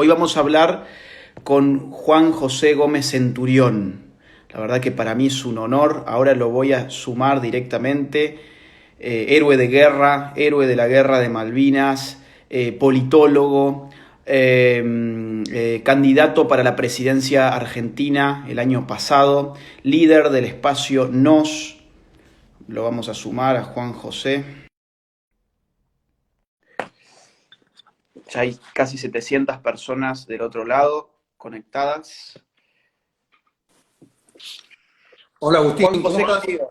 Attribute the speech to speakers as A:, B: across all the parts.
A: Hoy vamos a hablar con Juan José Gómez Centurión. La verdad que para mí es un honor, ahora lo voy a sumar directamente. Héroe de guerra, héroe de la guerra de Malvinas, politólogo, candidato para la presidencia argentina el año pasado, líder del espacio NOS. Lo vamos a sumar a Juan José. Ya hay casi 700 personas del otro lado conectadas.
B: Hola Agustín,
A: Juan
B: ¿cómo
A: José,
B: estás?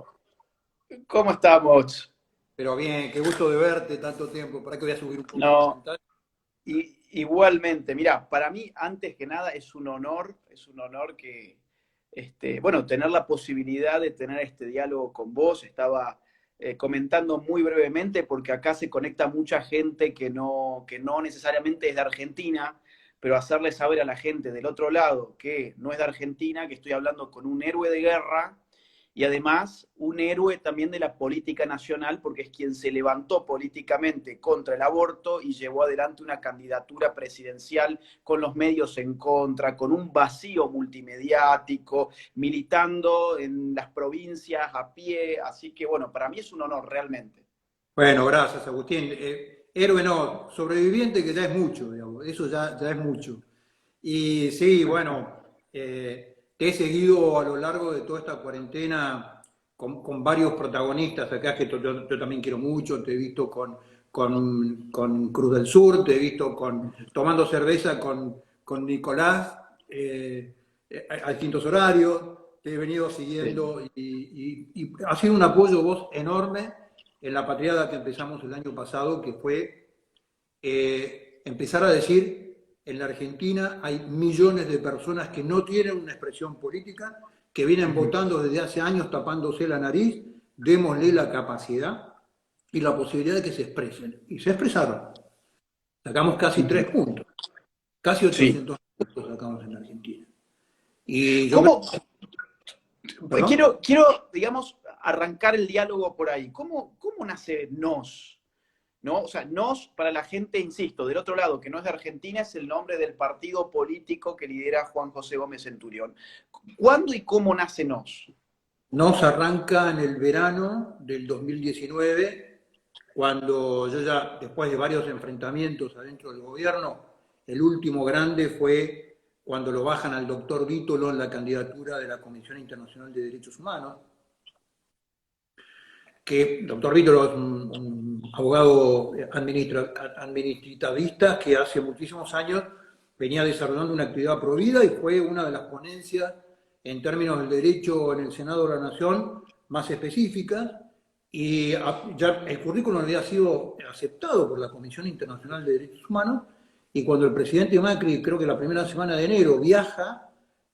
A: ¿cómo estamos?
B: Pero bien, qué gusto de verte tanto tiempo. Para que voy a subir un poco la
A: No,
B: pantalla.
A: igualmente, mira, para mí antes que nada es un honor que, bueno, tener la posibilidad de tener este diálogo con vos. Estaba comentando muy brevemente porque acá se conecta mucha gente que no necesariamente es de Argentina, pero hacerle saber a la gente del otro lado que no es de Argentina, que estoy hablando con un héroe de guerra y además un héroe también de la política nacional, porque es quien se levantó políticamente contra el aborto y llevó adelante una candidatura presidencial con los medios en contra, con un vacío multimediático, militando en las provincias a pie. Así que bueno, para mí es un honor realmente.
B: Bueno, gracias Agustín. Héroe no, sobreviviente que ya es mucho, digamos. Eso ya es mucho. Y sí, bueno, te he seguido a lo largo de toda esta cuarentena con varios protagonistas acá que yo también quiero mucho. Te he visto con Cruz del Sur, te he visto tomando cerveza con Nicolás a distintos horarios. Te he venido
A: Sí.
B: siguiendo y ha sido un apoyo vos enorme en la patriada que empezamos el año pasado, que fue empezar a decir, en la Argentina hay millones de personas que no tienen una expresión política, que vienen votando desde hace años tapándose la nariz, démosle la capacidad y la posibilidad de que se expresen. Y se expresaron. Sacamos casi 3 puntos, casi
A: Sí.
B: 800 puntos sacamos en Argentina. Y yo
A: ¿Cómo,
B: ¿Perdón?
A: digamos, arrancar el diálogo por ahí? ¿Cómo nace NOS? ¿No? O sea, NOS, para la gente, insisto, del otro lado, que no es de Argentina, es el nombre del partido político que lidera Juan José Gómez Centurión. ¿Cuándo y cómo nace NOS?
B: Nos arranca en el verano del 2019, cuando yo ya, después de varios enfrentamientos adentro del gobierno, el último grande fue cuando lo bajan al doctor Vítolo en la candidatura de la Comisión Internacional de Derechos Humanos, que el doctor Vítolo es un abogado administrativista que hace muchísimos años venía desarrollando una actividad provida y fue una de las ponencias en términos del derecho en el Senado de la Nación más específicas, y ya el currículum había sido aceptado por la Comisión Internacional de Derechos Humanos, y cuando el presidente Macri, creo que la primera semana de enero, viaja,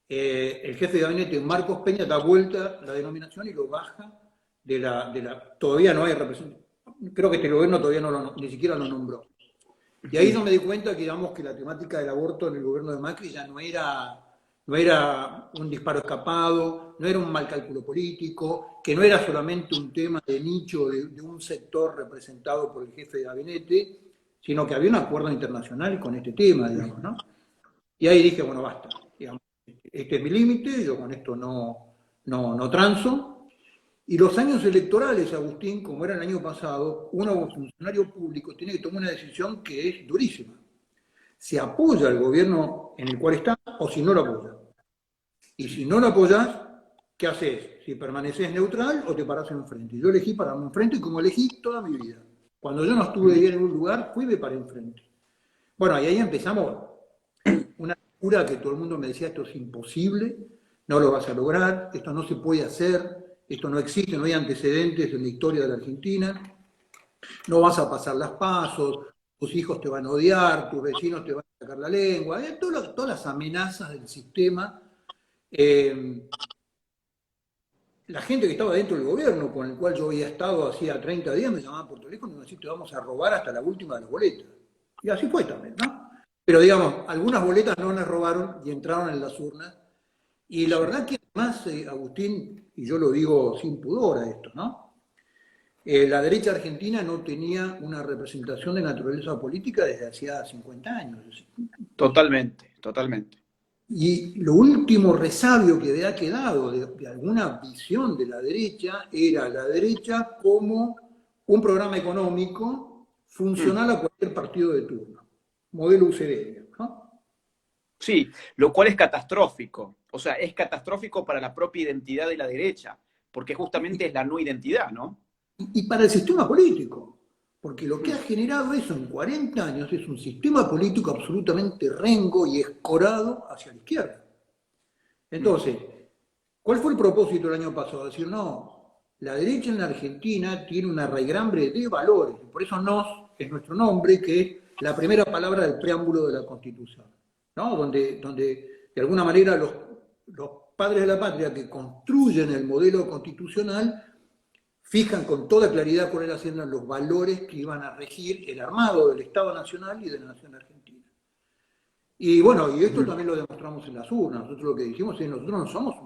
B: el jefe de gabinete Marcos Peña da vuelta la denominación y lo baja todavía no hay representación, creo que este gobierno todavía ni siquiera lo nombró. Y ahí yo me di cuenta que, digamos, que la temática del aborto en el gobierno de Macri ya no era un disparo escapado, no era un mal cálculo político, que no era solamente un tema de nicho de un sector representado por el jefe de gabinete, sino que había un acuerdo internacional con este tema, digamos, ¿no? Y ahí dije, bueno, basta, digamos, este es mi límite, yo con esto no transo. Y los años electorales, Agustín, como era el año pasado, uno como funcionario público tiene que tomar una decisión que es durísima. Se apoya al gobierno en el cual está o si no lo apoya. Y si no lo apoyas, ¿qué haces? Si permaneces neutral o te parás enfrente. Yo elegí pararme enfrente como elegí toda mi vida. Cuando yo no estuve bien en un lugar, fui y me paré enfrente. Bueno, y ahí empezamos una locura que todo el mundo me decía, esto es imposible, no lo vas a lograr, esto no se puede hacer, esto no existe, no hay antecedentes en la historia de la Argentina, no vas a pasar las pasos, tus hijos te van a odiar, tus vecinos te van a sacar la lengua, todas las amenazas del sistema. Eh, la gente que estaba dentro del gobierno, con el cual yo había estado hacía 30 días, me llamaba por teléfono y me decía, te vamos a robar hasta la última de las boletas. Y así fue también, ¿no? Pero digamos, algunas boletas no las robaron y entraron en las urnas. Y la verdad que además, Agustín, y yo lo digo sin pudor a esto, ¿no? La derecha argentina no tenía una representación de naturaleza política desde hacía 50 años.
A: Totalmente, totalmente.
B: Y lo último resabio que había quedado de alguna visión de la derecha era la derecha como un programa económico
A: Mm.
B: funcional a cualquier partido de turno, modelo UCD, ¿no?
A: Sí, lo cual es catastrófico. O sea, es catastrófico para la propia identidad de la derecha, porque justamente es la no identidad, ¿no?
B: Y para el sistema político, porque lo que ha
A: Mm,
B: generado eso en 40 años es un sistema político absolutamente rengo y escorado hacia la izquierda.
A: mm.
B: Entonces, ¿cuál fue el propósito el año pasado? Decir, no, la derecha en la Argentina tiene una raigambre de valores, por eso nos es nuestro nombre, que es la primera palabra del preámbulo de la Constitución, ¿no? Donde de alguna manera los padres de la patria que construyen el modelo constitucional fijan con toda claridad cuáles eran los valores que iban a regir el armado del Estado Nacional y de la Nación Argentina. Y bueno, y esto
A: Ujú.
B: también lo demostramos en las urnas. Nosotros lo que dijimos es, nosotros no somos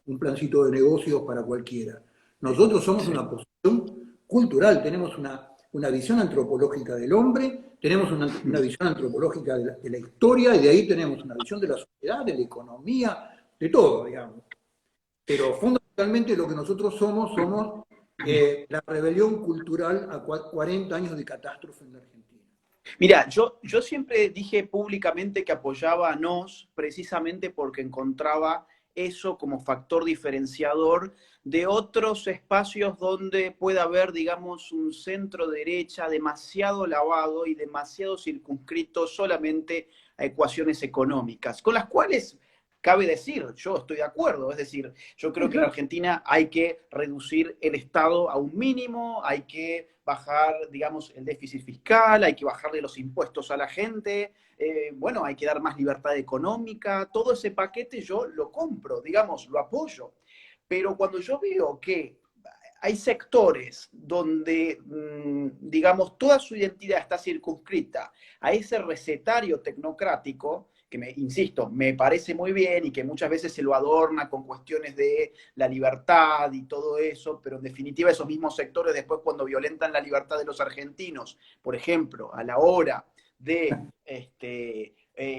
B: un plancito de negocios para cualquiera. Nosotros somos
A: Sí.
B: una posición cultural, tenemos una visión antropológica del hombre, tenemos una
A: Mm.
B: visión antropológica de la historia, y de ahí tenemos una visión de la sociedad, de la economía, de todo, digamos. Pero fundamentalmente lo que nosotros somos la rebelión cultural a 40 años de catástrofe en la Argentina.
A: Mira, yo siempre dije públicamente que apoyaba a NOS precisamente porque encontraba eso como factor diferenciador de otros espacios donde puede haber, digamos, un centro derecha demasiado lavado y demasiado circunscrito solamente a ecuaciones económicas, con las cuales cabe decir, yo estoy de acuerdo, es decir, yo creo
B: Sí,
A: que en
B: claro.
A: Argentina hay que reducir el Estado a un mínimo, hay que bajar, digamos, el déficit fiscal, hay que bajarle los impuestos a la gente, bueno, hay que dar más libertad económica, todo ese paquete yo lo compro, digamos, lo apoyo. Pero cuando yo veo que hay sectores donde, digamos, toda su identidad está circunscrita a ese recetario tecnocrático, que insisto, me parece muy bien y que muchas veces se lo adorna con cuestiones de la libertad y todo eso, pero en definitiva esos mismos sectores después cuando violentan la libertad de los argentinos, por ejemplo, a la hora de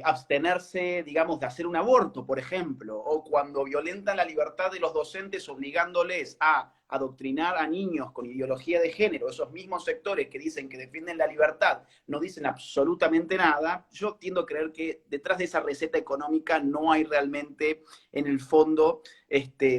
A: abstenerse, digamos, de hacer un aborto, por ejemplo, o cuando violentan la libertad de los docentes obligándoles a adoctrinar a niños con ideología de género, esos mismos sectores que dicen que defienden la libertad no dicen absolutamente nada, yo tiendo a creer que detrás de esa receta económica no hay realmente en el fondo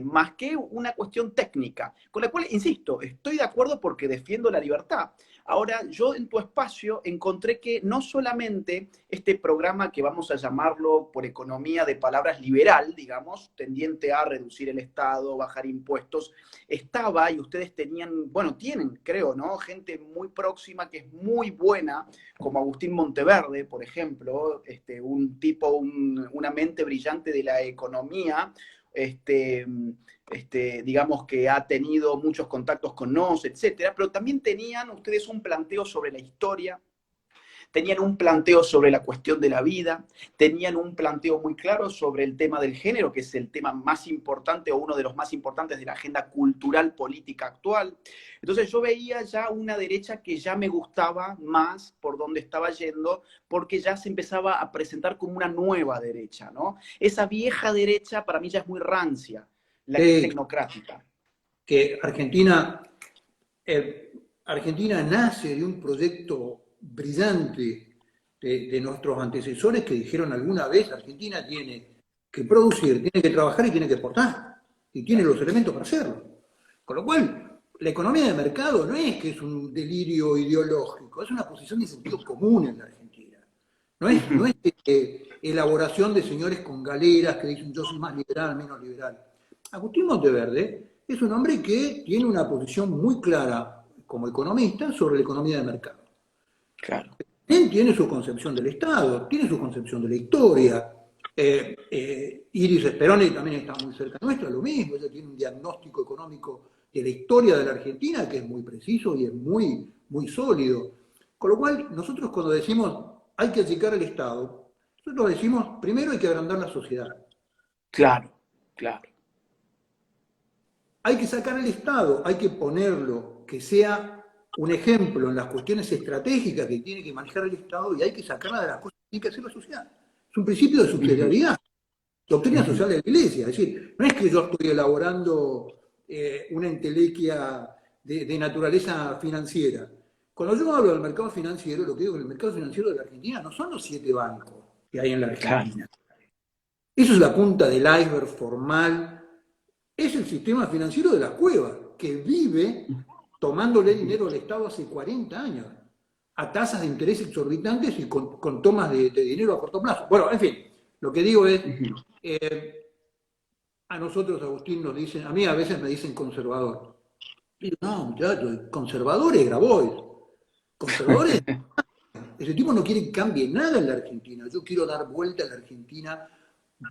A: más que una cuestión técnica, con la cual, insisto, estoy de acuerdo porque defiendo la libertad. Ahora, yo en tu espacio encontré que no solamente este programa que vamos a llamarlo por economía de palabras liberal, digamos, tendiente a reducir el Estado, bajar impuestos, estaba y ustedes tenían, bueno, tienen, creo, ¿no? Gente muy próxima que es muy buena, como Agustín Monteverde, por ejemplo, un tipo, una mente brillante de la economía, este, digamos que ha tenido muchos contactos con nos, etcétera, pero también tenían ustedes un planteo sobre la historia, tenían un planteo sobre la cuestión de la vida, tenían un planteo muy claro sobre el tema del género, que es el tema más importante o uno de los más importantes de la agenda cultural política actual. Entonces yo veía ya una derecha que ya me gustaba más por donde estaba yendo, porque ya se empezaba a presentar como una nueva derecha, ¿no? Esa vieja derecha para mí ya es muy rancia, la que es
B: Que,
A: tecnocrática.
B: que Argentina nace de un proyecto brillante de nuestros antecesores que dijeron alguna vez, Argentina tiene que producir, tiene que trabajar y tiene que exportar, y tiene los elementos para hacerlo. Con lo cual, la economía de mercado no es que es un delirio ideológico, es una posición de sentido común en la Argentina. No es elaboración de señores con galeras que dicen yo soy más liberal, menos liberal. Agustín Monteverde es un hombre que tiene una posición muy clara como economista sobre la economía de mercado.
A: Claro.
B: Él tiene su concepción del Estado, tiene su concepción de la historia. Iris Speroni también está muy cerca nuestra, lo mismo, ella tiene un diagnóstico económico de la historia de la Argentina que es muy preciso y es muy, muy sólido. Con lo cual, nosotros cuando decimos hay que achicar el Estado, nosotros decimos primero hay que agrandar la sociedad.
A: Claro, claro.
B: Hay que sacar el Estado, hay que ponerlo, que sea un ejemplo en las cuestiones estratégicas que tiene que manejar el Estado y hay que sacarla de las cosas tiene que hacer la sociedad. Es un principio de subsidiariedad. Doctrina social de la Iglesia. Es decir, no es que yo estoy elaborando una entelequia de naturaleza financiera. Cuando yo hablo del mercado financiero, lo que digo es que el mercado financiero de la Argentina no son los 7 bancos que hay en la Argentina. Eso es la punta del iceberg formal. Es el sistema financiero de la cueva, que vive tomándole dinero al Estado hace 40 años, a tasas de interés exorbitantes y con tomas de dinero a corto plazo. Bueno, en fin, lo que digo es, a nosotros, Agustín, nos dicen, a mí a veces me dicen conservador. Y digo, no, muchachos, conservador es Grabois. Conservadores, ese tipo no quiere que cambie nada en la Argentina. Yo quiero dar vuelta a la Argentina,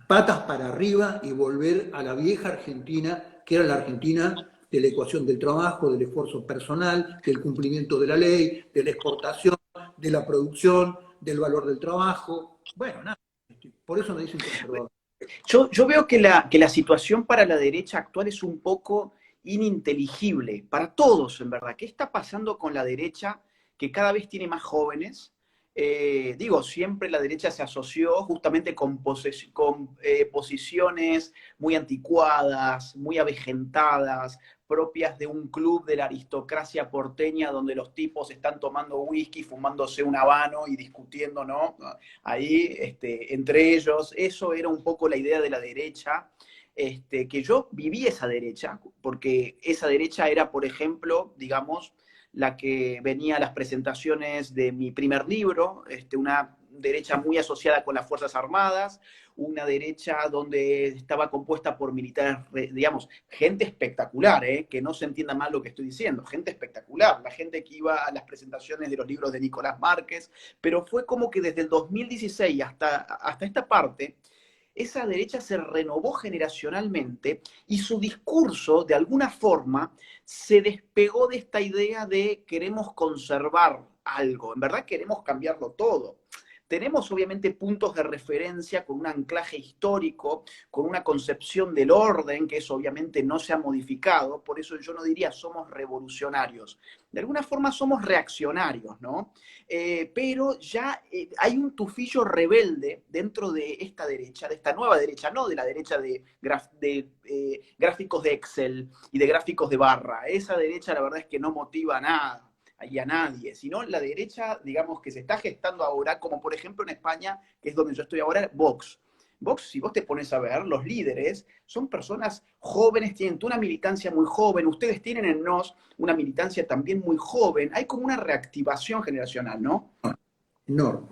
B: patas para arriba y volver a la vieja Argentina, que era la Argentina de la ecuación del trabajo, del esfuerzo personal, del cumplimiento de la ley, de la exportación, de la producción, del valor del trabajo. Bueno, nada, por eso me dicen conservador.
A: Yo veo que la situación para la derecha actual es un poco ininteligible, para todos en verdad. ¿Qué está pasando con la derecha que cada vez tiene más jóvenes? Digo, siempre la derecha se asoció justamente con posiciones muy anticuadas, muy avejentadas, propias de un club de la aristocracia porteña donde los tipos están tomando whisky, fumándose un habano y discutiendo, ¿no? Ahí, entre ellos, eso era un poco la idea de la derecha, que yo viví esa derecha, porque esa derecha era, por ejemplo, digamos, la que venía a las presentaciones de mi primer libro, una derecha muy asociada con las Fuerzas Armadas, una derecha donde estaba compuesta por militares, digamos, gente espectacular, que no se entienda mal lo que estoy diciendo, gente espectacular, la gente que iba a las presentaciones de los libros de Nicolás Márquez, pero fue como que desde el 2016 hasta esta parte, esa derecha se renovó generacionalmente y su discurso, de alguna forma, se despegó de esta idea de queremos conservar algo, en verdad queremos cambiarlo todo. Tenemos obviamente puntos de referencia con un anclaje histórico, con una concepción del orden, que eso obviamente no se ha modificado, por eso yo no diría somos revolucionarios. De alguna forma somos reaccionarios, ¿no? Pero ya hay un tufillo rebelde dentro de esta derecha, de esta nueva derecha, no de la derecha de gráficos de Excel y de gráficos de barra. Esa derecha la verdad es que no motiva nada y a nadie, sino la derecha, digamos, que se está gestando ahora, como por ejemplo en España, que es donde yo estoy ahora, Vox. Vox, si vos te pones a ver, los líderes son personas jóvenes, tienen una militancia muy joven, ustedes tienen en NOS una militancia también muy joven, hay como una reactivación generacional, ¿no?
B: Enorme.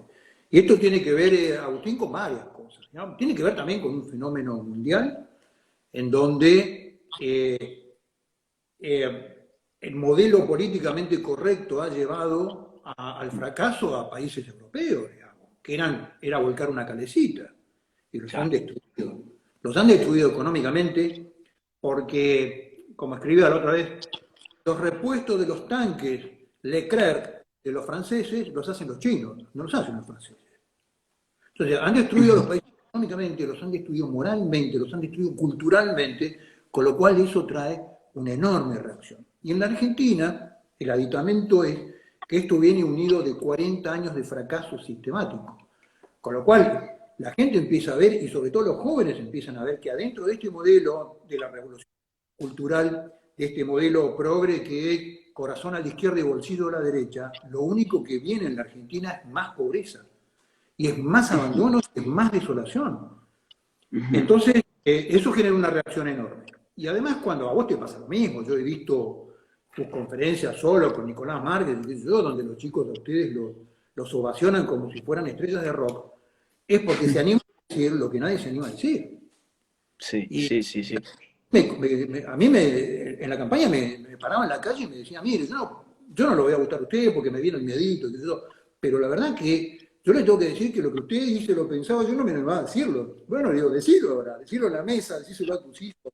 B: Y esto tiene que ver, Agustín, con varias cosas, ¿no? Tiene que ver también con un fenómeno mundial en donde el modelo políticamente correcto ha llevado al fracaso a países europeos, digamos, que era volcar una calecita, y los han destruido. Los han destruido económicamente porque, como escribía la otra vez, los repuestos de los tanques Leclerc de los franceses los hacen los chinos, no los hacen los franceses. Entonces, han destruido a los países económicamente, los han destruido moralmente, los han destruido culturalmente, con lo cual eso trae una enorme reacción. Y en la Argentina, el aditamento es que esto viene unido de 40 años de fracaso sistemático. Con lo cual, la gente empieza a ver, y sobre todo los jóvenes empiezan a ver, que adentro de este modelo de la revolución cultural, de este modelo progre que es corazón a la izquierda y bolsillo a la derecha, lo único que viene en la Argentina es más pobreza. Y es más abandono, es más desolación. Entonces, eso genera una reacción enorme. Y además, cuando a vos te pasa lo mismo, yo he visto tus conferencias solo con Nicolás Márquez, donde los chicos de ustedes los ovacionan como si fueran estrellas de rock, es porque se animan a decir lo que nadie se anima a decir.
A: Sí,
B: y
A: sí.
B: A mí en la campaña me paraba en la calle y me decía, mire, yo no lo voy a gustar a usted porque me viene el miedito, pero la verdad que yo le tengo que decir que lo que usted dice lo pensaba, yo no me animaba a decirlo. Bueno, digo, decirlo ahora, decirlo en la mesa, decírselo a tus hijos.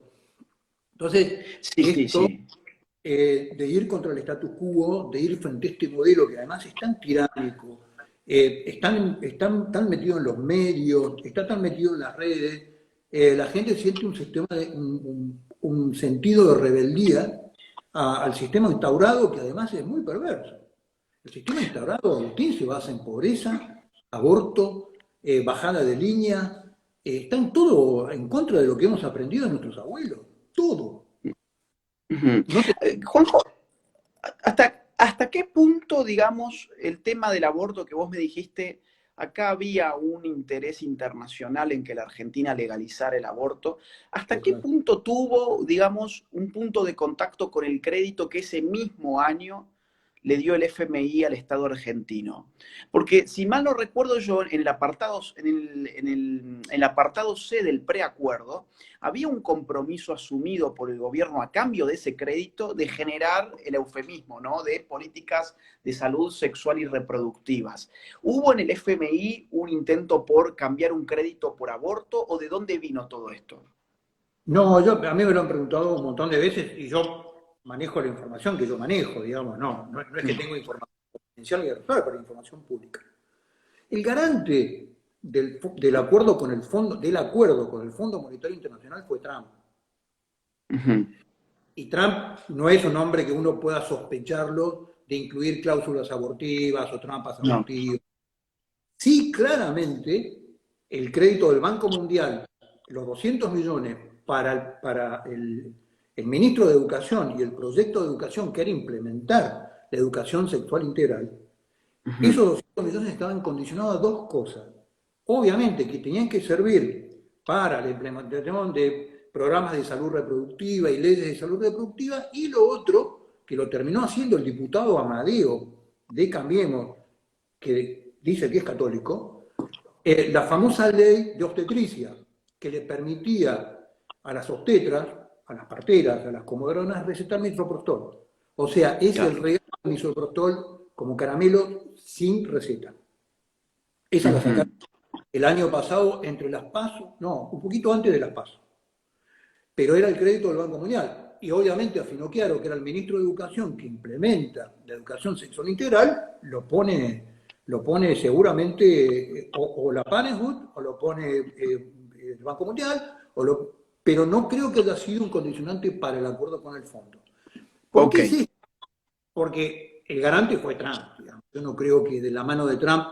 B: Entonces, esto de ir contra el status quo, de ir frente a este modelo que además es tan tiránico, están tan metido en los medios, está tan metido en las redes, la gente siente un sentido de rebeldía al sistema instaurado que además es muy perverso. El sistema instaurado, Agustín, se basa en pobreza, aborto, bajada de línea, están todo en contra de lo que hemos aprendido de nuestros abuelos, todo.
A: Ujú.
B: No te-
A: Juanjo, ¿hasta qué punto, digamos, el tema del aborto que vos me dijiste, acá había un interés internacional en que la Argentina legalizara el aborto? ¿Hasta qué
B: Claro.
A: punto tuvo, digamos, un punto de contacto con el crédito que ese mismo año le dio el FMI al Estado argentino? Porque si mal no recuerdo yo, en el apartado, en el apartado C del preacuerdo, había un compromiso asumido por el gobierno a cambio de ese crédito de generar el eufemismo, ¿no? De políticas de salud sexual y reproductivas. ¿Hubo en el FMI un intento por cambiar un crédito por aborto o de dónde vino todo esto?
B: No, a mí me lo han preguntado un montón de veces y yo manejo la información que yo manejo, digamos, no es que tengo información confidencial y reservada, pero información pública. El garante del acuerdo con el Fondo Monetario Internacional fue Trump.
A: Ujú.
B: Y Trump no es un hombre que uno pueda sospecharlo de incluir cláusulas abortivas o trampas
A: No.
B: abortivas. Sí, claramente, el crédito del Banco Mundial, los 200 millones para el ministro de Educación y el proyecto de educación que era implementar la educación sexual integral,
A: Ujú.
B: esos 200 millones estaban condicionados a dos cosas. Obviamente que tenían que servir para la implementación de programas de salud reproductiva y leyes de salud reproductiva, y lo otro, que lo terminó haciendo el diputado Amadeo de Cambiemos, que dice que es católico, la famosa ley de obstetricia, que le permitía a las obstetras, a las parteras, a las comodoras recetar misoprostol. O sea, es el
A: Claro.
B: regalo de misoprostol como caramelo sin receta. Esa la sacaron
A: Ujú.
B: el año pasado entre las PASO, no, un poquito antes de las PASO. Pero era el crédito del Banco Mundial. Y obviamente a Finocchiaro, que era el ministro de Educación que implementa la educación sexual integral, lo pone seguramente o la Panenhut o lo pone el Banco Mundial, pero no creo que haya sido un condicionante para el acuerdo con el fondo. ¿Por
A: Ok.
B: qué es esto? Porque el garante fue Trump, digamos. Yo no creo que de la mano de Trump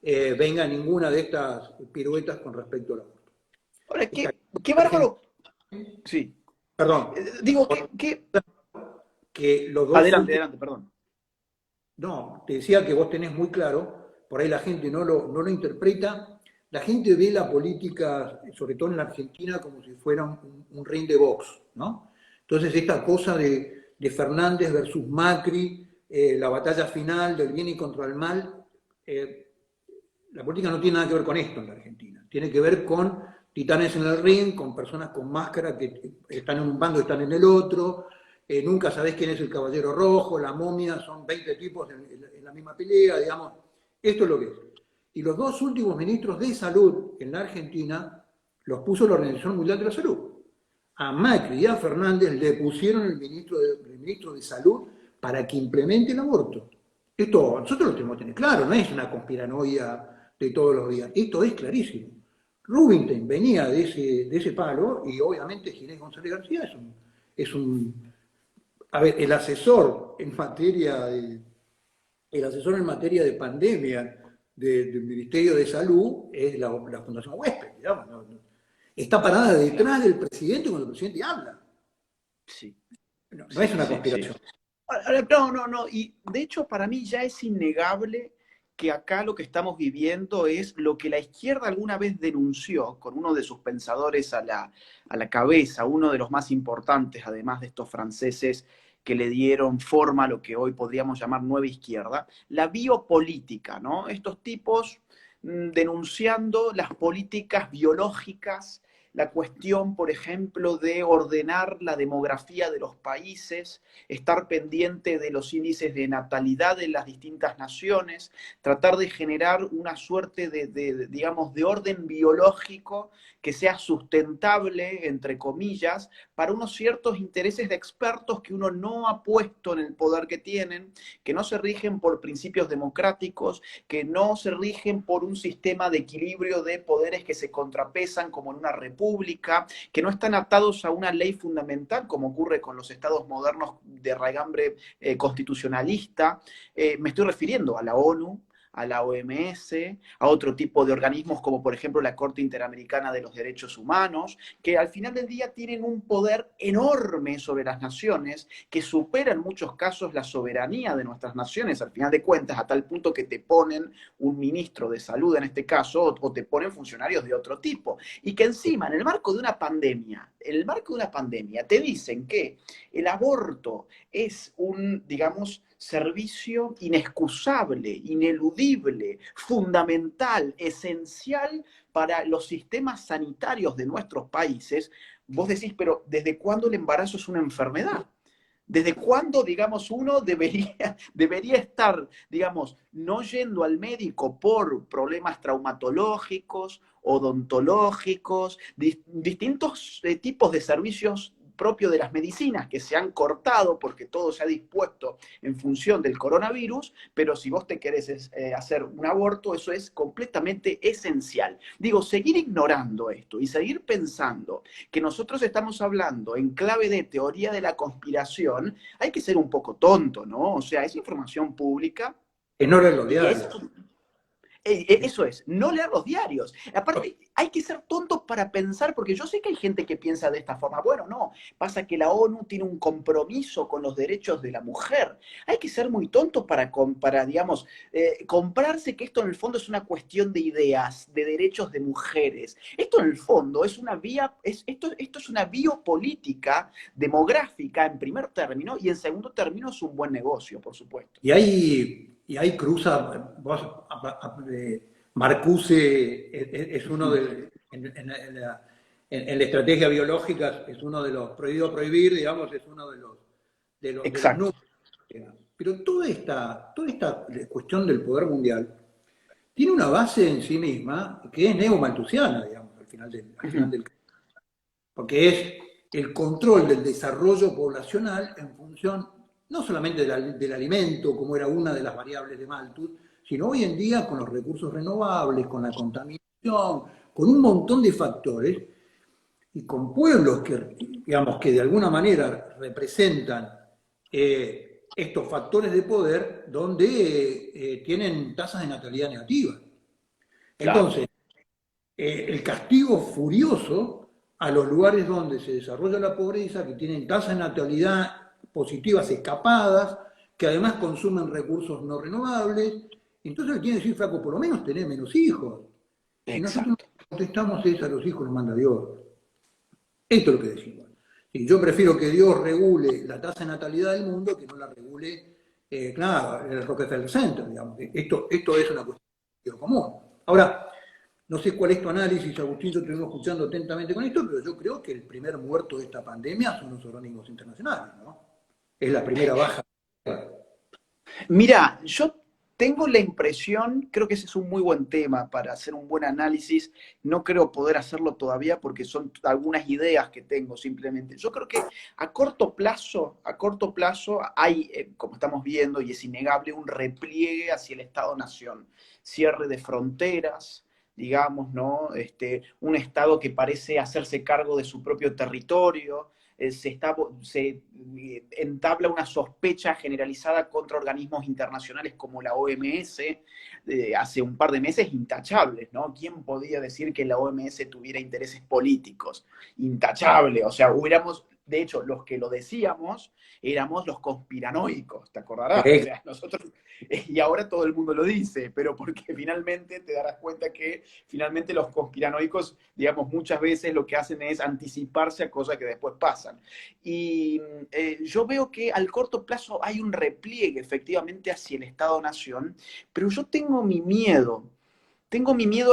B: venga ninguna de estas piruetas con respecto al aborto.
A: Ahora,
B: Está
A: qué
B: claro,
A: bárbaro. Sí.
B: perdón,
A: Digo,
B: que los dos
A: adelante,
B: últimos.
A: adelante, perdón.
B: No, te decía que vos tenés muy claro, por ahí la gente no lo interpreta, la gente ve la política, sobre todo en la Argentina, como si fuera un ring de box, ¿no? Entonces esta cosa de Fernández versus Macri, la batalla final del bien y contra el mal, la política no tiene nada que ver con esto en la Argentina, tiene que ver con titanes en el ring, con personas con máscara que están en un bando y están en el otro, nunca sabés quién es el caballero rojo, la momia, son 20 tipos en la misma pelea, digamos, esto es lo que es. Y los dos últimos ministros de salud en la Argentina los puso la Organización Mundial de la Salud. A Macri y a Fernández le pusieron el ministro de Salud para que implemente el aborto. Esto nosotros lo tenemos que tener claro, no es una conspiranoia de todos los días, esto es clarísimo. Rubinstein venía de ese palo y obviamente Ginés González García a ver, el asesor en materia de pandemia del Ministerio de Salud es la Fundación Huésped, digamos, está parada detrás del presidente cuando el presidente habla.
A: Sí,
B: No es
A: sí,
B: una
A: sí, sí.
B: conspiración.
A: Ahora, no, no, no. Y de hecho, para mí ya es innegable que acá lo que estamos viviendo es lo que la izquierda alguna vez denunció con uno de sus pensadores a la cabeza, uno de los más importantes, además de estos franceses que le dieron forma a lo que hoy podríamos llamar nueva izquierda, la biopolítica, ¿no? Estos tipos denunciando las políticas biológicas, la cuestión, por ejemplo, de ordenar la demografía de los países, estar pendiente de los índices de natalidad de las distintas naciones, tratar de generar una suerte digamos, de orden biológico que sea sustentable, entre comillas, para unos ciertos intereses de expertos que uno no ha puesto en el poder que tienen, que no se rigen por principios democráticos, que no se rigen por un sistema de equilibrio de poderes que se contrapesan como en una república, que no están atados a una ley fundamental como ocurre con los estados modernos de raigambre constitucionalista. Me estoy refiriendo a la ONU, a la OMS, a otro tipo de organismos como por ejemplo la Corte Interamericana de los Derechos Humanos, que al final del día tienen un poder enorme sobre las naciones, que supera en muchos casos la soberanía de nuestras naciones, al final de cuentas, a tal punto que te ponen un ministro de salud en este caso, o te ponen funcionarios de otro tipo. Y que encima, en el marco de una pandemia, te dicen que el aborto es un, digamos, servicio inexcusable, ineludible, fundamental, esencial para los sistemas sanitarios de nuestros países. Vos decís, pero ¿desde cuándo el embarazo es una enfermedad? ¿Desde cuándo, digamos, uno debería estar, digamos, no yendo al médico por problemas traumatológicos, odontológicos, distintos tipos de servicios propios de las medicinas que se han cortado porque todo se ha dispuesto en función del coronavirus, pero si vos te querés hacer un aborto, eso es completamente esencial. Digo, seguir ignorando esto y seguir pensando que nosotros estamos hablando en clave de teoría de la conspiración, hay que ser un poco tonto, ¿no? O sea, es información pública
B: Que no leer los
A: y es
B: diarios.
A: eso es, no leer los diarios. Aparte, hay que ser tontos para pensar, porque yo sé que hay gente que piensa de esta forma. Bueno, no, pasa que la ONU tiene un compromiso con los derechos de la mujer. Hay que ser muy tontos para digamos, comprarse que esto en el fondo es una cuestión de ideas, de derechos de mujeres. Esto en el fondo es una esto es una biopolítica demográfica en primer término, y en segundo término es un buen negocio, por supuesto.
B: Y ahí cruza, Marcuse es uno en la estrategia biológica es uno de los prohibido prohibir, digamos, es uno de los
A: Exacto.
B: números. Pero toda esta cuestión del poder mundial tiene una base en sí misma que es neomalthusiana, digamos, al final del porque es el control del desarrollo poblacional en función no solamente del alimento, como era una de las variables de Malthus, sino hoy en día con los recursos renovables, con la contaminación, con un montón de factores, y con pueblos que, digamos, que de alguna manera representan estos factores de poder donde tienen tasas de natalidad negativas.
A: Claro.
B: Entonces, el castigo furioso a los lugares donde se desarrolla la pobreza, que tienen tasas de natalidad positivas escapadas, que además consumen recursos no renovables. Entonces le tiene que decir, flaco, por lo menos tener menos hijos. Y nosotros
A: Exacto.
B: contestamos es a los hijos los manda Dios. Esto es lo que decimos. Y yo prefiero que Dios regule la tasa de natalidad del mundo que no la regule, claro, el Rockefeller Center, digamos. Esto es una cuestión común. Ahora, no sé cuál es tu análisis, Agustín, yo te vengo escuchando atentamente con esto, pero yo creo que el primer muerto de esta pandemia son los organismos internacionales, ¿no? Es la primera baja.
A: Mira, yo tengo la impresión, creo que ese es un muy buen tema para hacer un buen análisis. No creo poder hacerlo todavía porque son algunas ideas que tengo simplemente. Yo creo que a corto plazo hay, como estamos viendo y es innegable, un repliegue hacia el Estado-Nación, cierre de fronteras, digamos, ¿no? Un Estado que parece hacerse cargo de su propio territorio, se entabla una sospecha generalizada contra organismos internacionales como la OMS, hace un par de meses intachables, ¿no? ¿Quién podía decir que la OMS tuviera intereses políticos? Intachable, o sea, de hecho, los que lo decíamos éramos los conspiranoicos, ¿te acordarás? O sea, nosotros, y ahora todo el mundo lo dice, pero porque finalmente te darás cuenta que finalmente los conspiranoicos, digamos, muchas veces lo que hacen es anticiparse a cosas que después pasan. Y yo veo que al corto plazo hay un repliegue efectivamente hacia el Estado-Nación, pero yo tengo mi miedo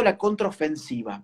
A: a la contraofensiva.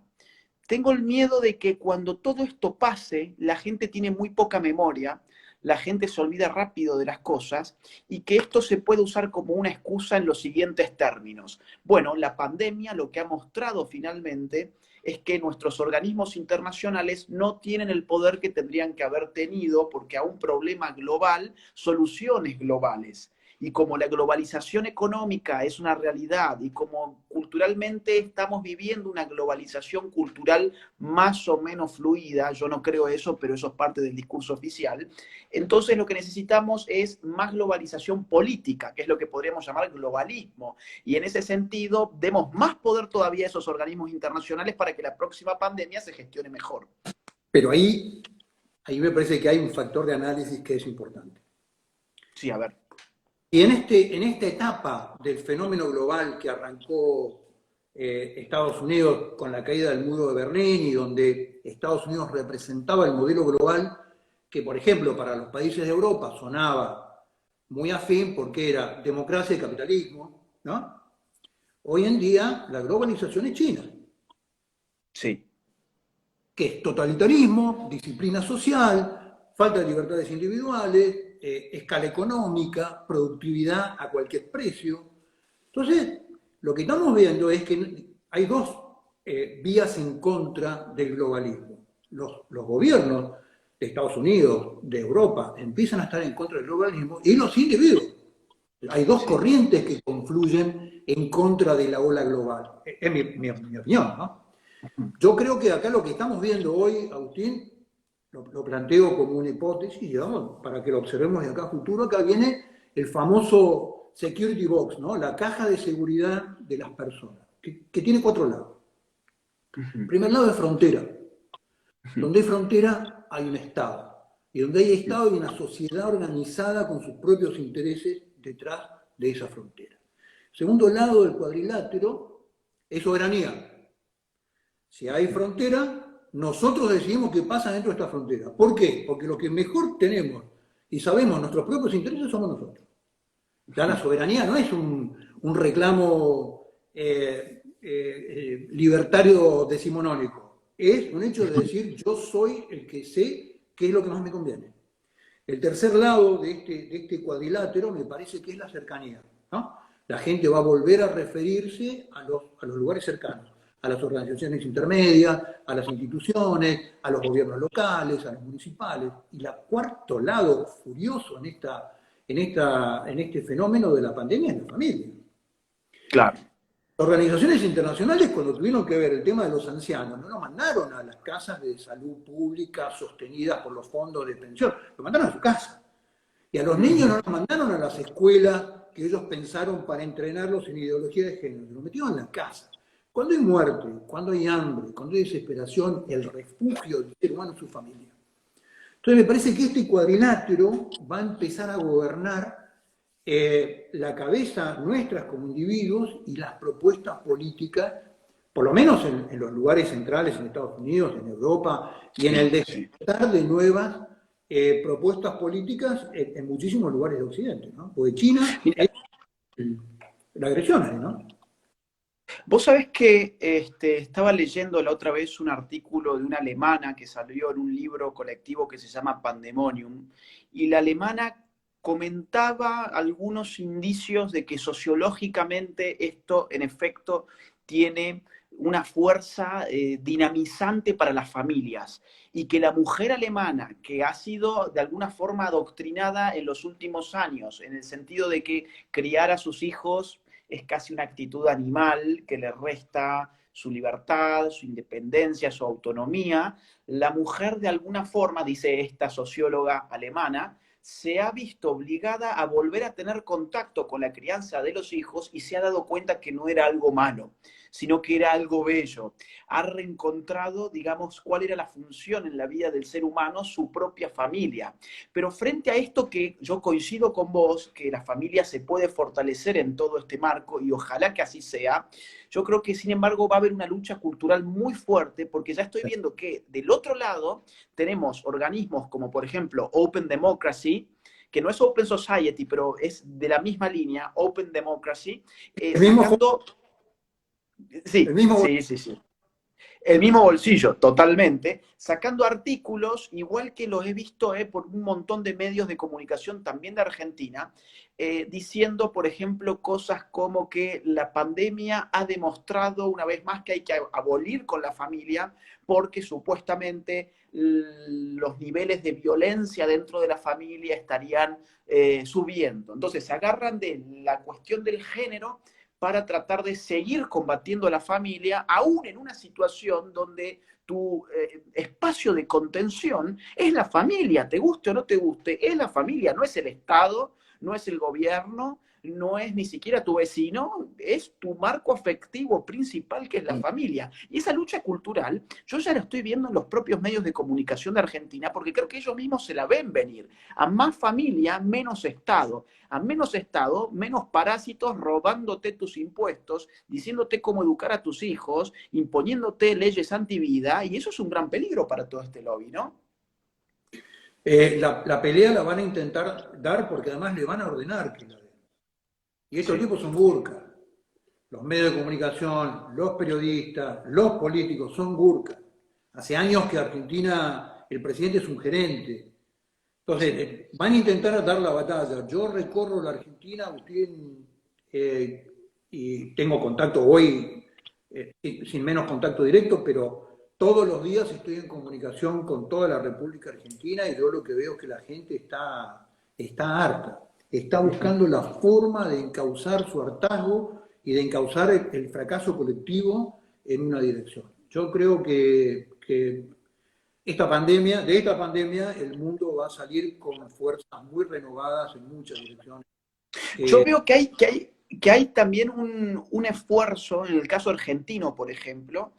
A: Tengo el miedo de que cuando todo esto pase, la gente tiene muy poca memoria, la gente se olvida rápido de las cosas y que esto se puede usar como una excusa en los siguientes términos. Bueno, la pandemia lo que ha mostrado finalmente es que nuestros organismos internacionales no tienen el poder que tendrían que haber tenido porque a un problema global, soluciones globales. y como la globalización económica es una realidad y como culturalmente estamos viviendo una globalización cultural más o menos fluida, yo no creo eso, pero eso es parte del discurso oficial, entonces lo que necesitamos es más globalización política, que es lo que podríamos llamar globalismo. Y en ese sentido, demos más poder todavía a esos organismos internacionales para que la próxima pandemia se gestione mejor.
B: Pero ahí me parece que hay un factor de análisis que es importante.
A: Sí, a ver.
B: Y en esta etapa del fenómeno global que arrancó Estados Unidos con la caída del muro de Berlín y donde Estados Unidos representaba el modelo global que, por ejemplo, para los países de Europa sonaba muy afín porque era democracia y capitalismo, ¿no? Hoy en día la globalización es China.
A: Sí.
B: Que es totalitarismo, disciplina social, falta de libertades individuales, escala económica, productividad a cualquier precio. Entonces, lo que estamos viendo es que hay dos vías en contra del globalismo. Los gobiernos de Estados Unidos, de Europa, empiezan a estar en contra del globalismo y los individuos. Hay dos corrientes que confluyen en contra de la ola global. Es mi opinión, ¿no? Yo creo que acá lo que estamos viendo hoy, Agustín, lo planteo como una hipótesis, digamos, para que lo observemos de acá a futuro. Acá viene el famoso security box, ¿no? La caja de seguridad de las personas, que tiene 4 lados. El primer lado es frontera. Donde hay frontera hay un Estado. Y donde hay Estado hay una sociedad organizada con sus propios intereses detrás de esa frontera. El segundo lado del cuadrilátero es soberanía. Si hay frontera, nosotros decidimos qué pasa dentro de esta frontera. ¿Por qué? Porque lo que mejor tenemos y sabemos nuestros propios intereses somos nosotros. Ya la soberanía no es un reclamo libertario decimonónico. Es un hecho de decir, yo soy el que sé qué es lo que más me conviene. El tercer lado de este cuadrilátero me parece que es la cercanía, ¿no? La gente va a volver a referirse a los lugares cercanos, a las organizaciones intermedias, a las instituciones, a los gobiernos locales, a los municipales. Y el cuarto lado furioso en este fenómeno de la pandemia es la familia.
A: Claro.
B: Las organizaciones internacionales, cuando tuvieron que ver el tema de los ancianos, no lo mandaron a las casas de salud pública sostenidas por los fondos de pensión, lo mandaron a su casa. Y a los niños no los mandaron a las escuelas que ellos pensaron para entrenarlos en ideología de género, los metieron en la casa. Cuando hay muerte, cuando hay hambre, cuando hay desesperación, el refugio del ser humano es su familia. Entonces me parece que este cuadrilátero va a empezar a gobernar la cabeza nuestras como individuos y las propuestas políticas, por lo menos en los lugares centrales, en Estados Unidos, en Europa, y en el despertar de nuevas propuestas políticas en muchísimos lugares de Occidente, ¿no? Porque China es la agresión ahí, ¿no?
A: Vos sabés que estaba leyendo la otra vez un artículo de una alemana que salió en un libro colectivo que se llama Pandemonium, y la alemana comentaba algunos indicios de que sociológicamente esto en efecto tiene una fuerza dinamizante para las familias y que la mujer alemana, que ha sido de alguna forma adoctrinada en los últimos años, en el sentido de que criar a sus hijos es casi una actitud animal que le resta su libertad, su independencia, su autonomía, la mujer de alguna forma, dice esta socióloga alemana, se ha visto obligada a volver a tener contacto con la crianza de los hijos y se ha dado cuenta que no era algo malo, sino que era algo bello. Ha reencontrado, digamos, cuál era la función en la vida del ser humano, su propia familia. Pero frente a esto que yo coincido con vos, que la familia se puede fortalecer en todo este marco, y ojalá que así sea, yo creo que sin embargo va a haber una lucha cultural muy fuerte, porque ya estoy viendo que del otro lado tenemos organismos como por ejemplo Open Democracy, que no es Open Society, pero es de la misma línea, Open Democracy, sacando... Sí,
B: el mismo...
A: sí, sí, sí. El mismo bolsillo, totalmente, sacando artículos, igual que los he visto por un montón de medios de comunicación también de Argentina, diciendo, por ejemplo, cosas como que la pandemia ha demostrado una vez más que hay que abolir con la familia porque supuestamente los niveles de violencia dentro de la familia estarían subiendo. Entonces se agarran de la cuestión del género para tratar de seguir combatiendo a la familia, aún en una situación donde tu espacio de contención es la familia, te guste o no te guste, es la familia, no es el Estado, no es el gobierno, no es ni siquiera tu vecino, es tu marco afectivo principal que es la familia. Y esa lucha cultural, yo ya la estoy viendo en los propios medios de comunicación de Argentina, porque creo que ellos mismos se la ven venir. A más familia, menos Estado. A menos Estado, menos parásitos robándote tus impuestos, diciéndote cómo educar a tus hijos, imponiéndote leyes antivida, y eso es un gran peligro para todo este lobby, ¿no?
B: La pelea la van a intentar dar porque además le van a ordenar que la den. Y estos
A: Sí.
B: tipos son burkas. Los medios de comunicación, los periodistas, los políticos son burkas. Hace años que Argentina, el presidente es un gerente. Entonces, van a intentar dar la batalla. Yo recorro la Argentina, Agustín, y tengo contacto hoy, sin menos contacto directo, pero todos los días estoy en comunicación con toda la República Argentina y yo lo que veo es que la gente está harta, está buscando la forma de encauzar su hartazgo y de encauzar el fracaso colectivo en una dirección. Yo creo que de esta pandemia, el mundo va a salir con fuerzas muy renovadas en muchas direcciones.
A: Yo veo que hay también un esfuerzo, en el caso argentino, por ejemplo,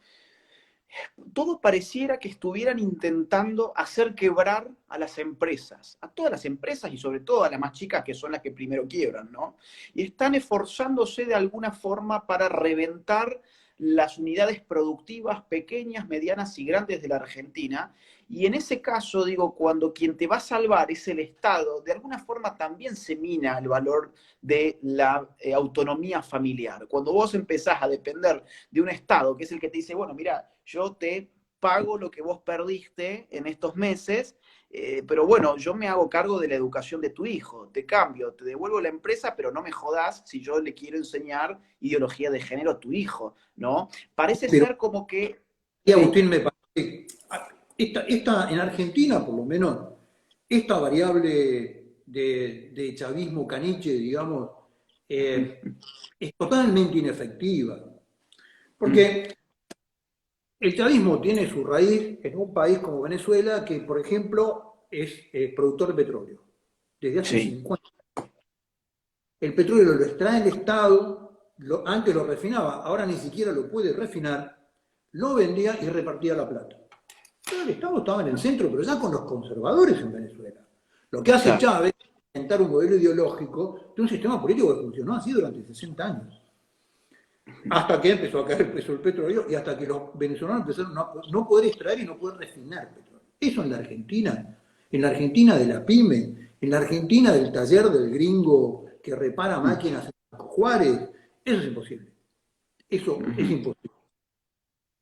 A: todo pareciera que estuvieran intentando hacer quebrar a las empresas, a todas las empresas y sobre todo a las más chicas que son las que primero quiebran, ¿no? Y están esforzándose de alguna forma para reventar las unidades productivas pequeñas, medianas y grandes de la Argentina. Y en ese caso, digo, cuando quien te va a salvar es el Estado, de alguna forma también se mina el valor de la autonomía familiar. Cuando vos empezás a depender de un Estado, que es el que te dice, bueno, mira, yo te pago lo que vos perdiste en estos meses, pero bueno, yo me hago cargo de la educación de tu hijo, te cambio, te devuelvo la empresa, pero no me jodás si yo le quiero enseñar ideología de género a tu hijo, ¿no? Parece
B: Pero,
A: ser como que...
B: y
A: ¿Sí?
B: Agustín, me parece, en Argentina por lo menos, esta variable de chavismo caniche, digamos, es totalmente inefectiva. Porque el chavismo tiene su raíz en un país como Venezuela, que, por ejemplo, es productor de petróleo desde hace
A: Sí,
B: 50 años. El petróleo lo extrae el Estado, antes lo refinaba, ahora ni siquiera lo puede refinar, lo vendía y repartía la plata. Pero el Estado estaba en el centro, pero ya con los conservadores en Venezuela. Lo que hace
A: claro.
B: Chávez es inventar un modelo ideológico de un sistema político que funcionó así durante 60 años. Hasta que empezó a caer el precio del petróleo y hasta que los venezolanos empezaron a no poder extraer y no poder refinar petróleo. Eso en la Argentina de la pyme, en la Argentina del taller del gringo que repara máquinas en Juárez, eso es imposible. Eso es imposible.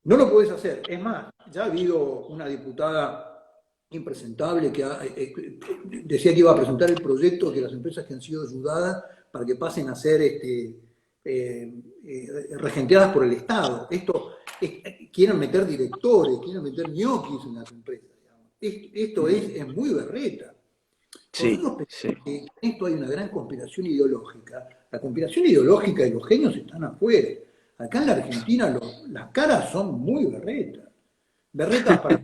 B: No lo podés hacer. Es más, ya ha habido una diputada impresentable que decía que iba a presentar el proyecto de las empresas que han sido ayudadas para que pasen a ser regenteadas por el Estado. Quieren meter directores, quieren meter ñoquis en las empresas. Esto es muy berreta.
A: Sí,
B: Nosotros
A: sí.
B: pensamos que en esto hay una gran conspiración ideológica. La conspiración ideológica y los genios están afuera. Acá en la Argentina las caras son muy berretas. Berretas para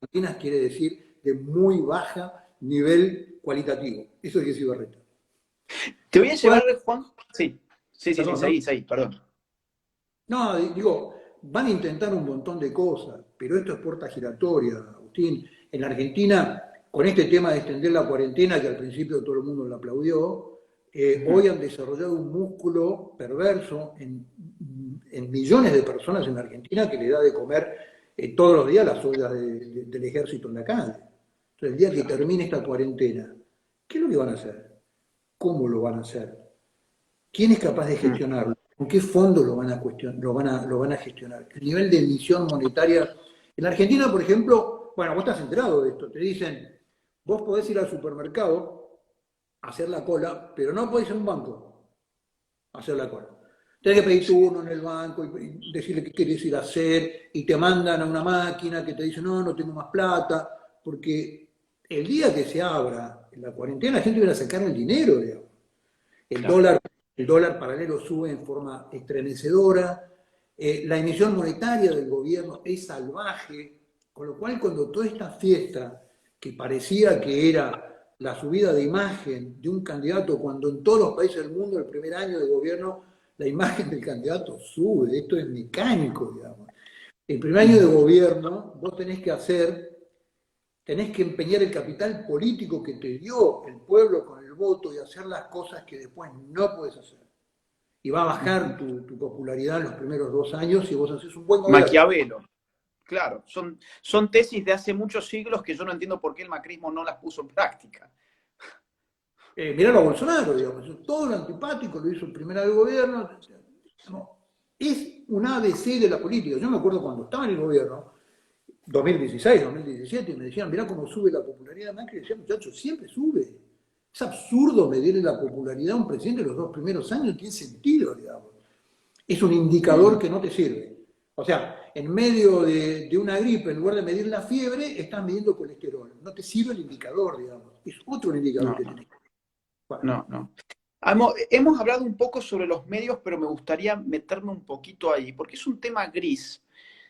B: Argentina quiere decir de muy baja nivel cualitativo. Eso quiere decir berreta.
A: Te voy a
B: Por ahí,
A: llevar, Juan. Sí, sí,
B: perdón, ¿no?
A: seguí, perdón.
B: No, digo, van a intentar un montón de cosas, pero esto es puerta giratoria, Agustín. En la Argentina, con este tema de extender la cuarentena, que al principio todo el mundo lo aplaudió, hoy han desarrollado un músculo perverso en millones de personas en la Argentina que le da de comer todos los días las ollas del ejército en la calle. Entonces, el día que
A: Claro.
B: termine esta cuarentena, ¿qué es lo que van a hacer? ¿Cómo lo van a hacer? ¿Quién es capaz de gestionarlo? ¿con qué fondo lo van a gestionar? El nivel de emisión monetaria. En Argentina, por ejemplo, bueno, vos estás enterado de esto, te dicen, vos podés ir al supermercado a hacer la cola, pero no podés ir a un banco a hacer la cola. Tenés que pedir turno en el banco y decirle qué querés ir a hacer, y te mandan a una máquina que te dice, no, no tengo más plata, porque el día que se abra la cuarentena, la gente viene a sacar el dinero, digamos. El
A: Claro.
B: dólar, el dólar paralelo sube en forma estremecedora, la emisión monetaria del gobierno es salvaje, con lo cual cuando toda esta fiesta, que parecía que era la subida de imagen de un candidato, cuando en todos los países del mundo el primer año de gobierno la imagen del candidato sube, esto es mecánico, digamos. El primer año de gobierno vos tenés que empeñar el capital político que te dio el pueblo con el voto y hacer las cosas que después no puedes hacer. Y va a bajar tu popularidad en los primeros 2 años si vos haces un buen gobierno.
A: Maquiavelo, claro. Son tesis de hace muchos siglos que yo no entiendo por qué el macrismo no las puso en práctica.
B: Mirá a Bolsonaro, digamos, todo lo antipático lo hizo el primer año de gobierno. No, es un ABC de la política. Yo me acuerdo cuando estaba en el gobierno, 2016, 2017, me decían, mirá cómo sube la popularidad de Macri, y decía, muchachos, siempre sube. Es absurdo medirle la popularidad a un presidente los 2 primeros años, no tiene sentido, digamos. Es un indicador que no te sirve. O sea, en medio de una gripe, en lugar de medir la fiebre, estás midiendo colesterol. No te sirve el indicador, digamos. Es otro indicador que tenés.
A: No, no. Hemos hablado un poco sobre los medios, pero me gustaría meterme un poquito ahí, porque es un tema gris.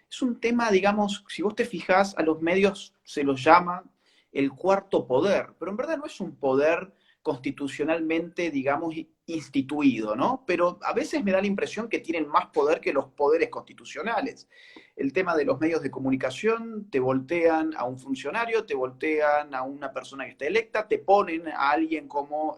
A: Es un tema, digamos, si vos te fijás, a los medios se los llama el cuarto poder, pero en verdad no es un poder constitucionalmente, digamos, instituido, ¿no? Pero a veces me da la impresión que tienen más poder que los poderes constitucionales. El tema de los medios de comunicación, te voltean a un funcionario, te voltean a una persona que está electa, te ponen a alguien como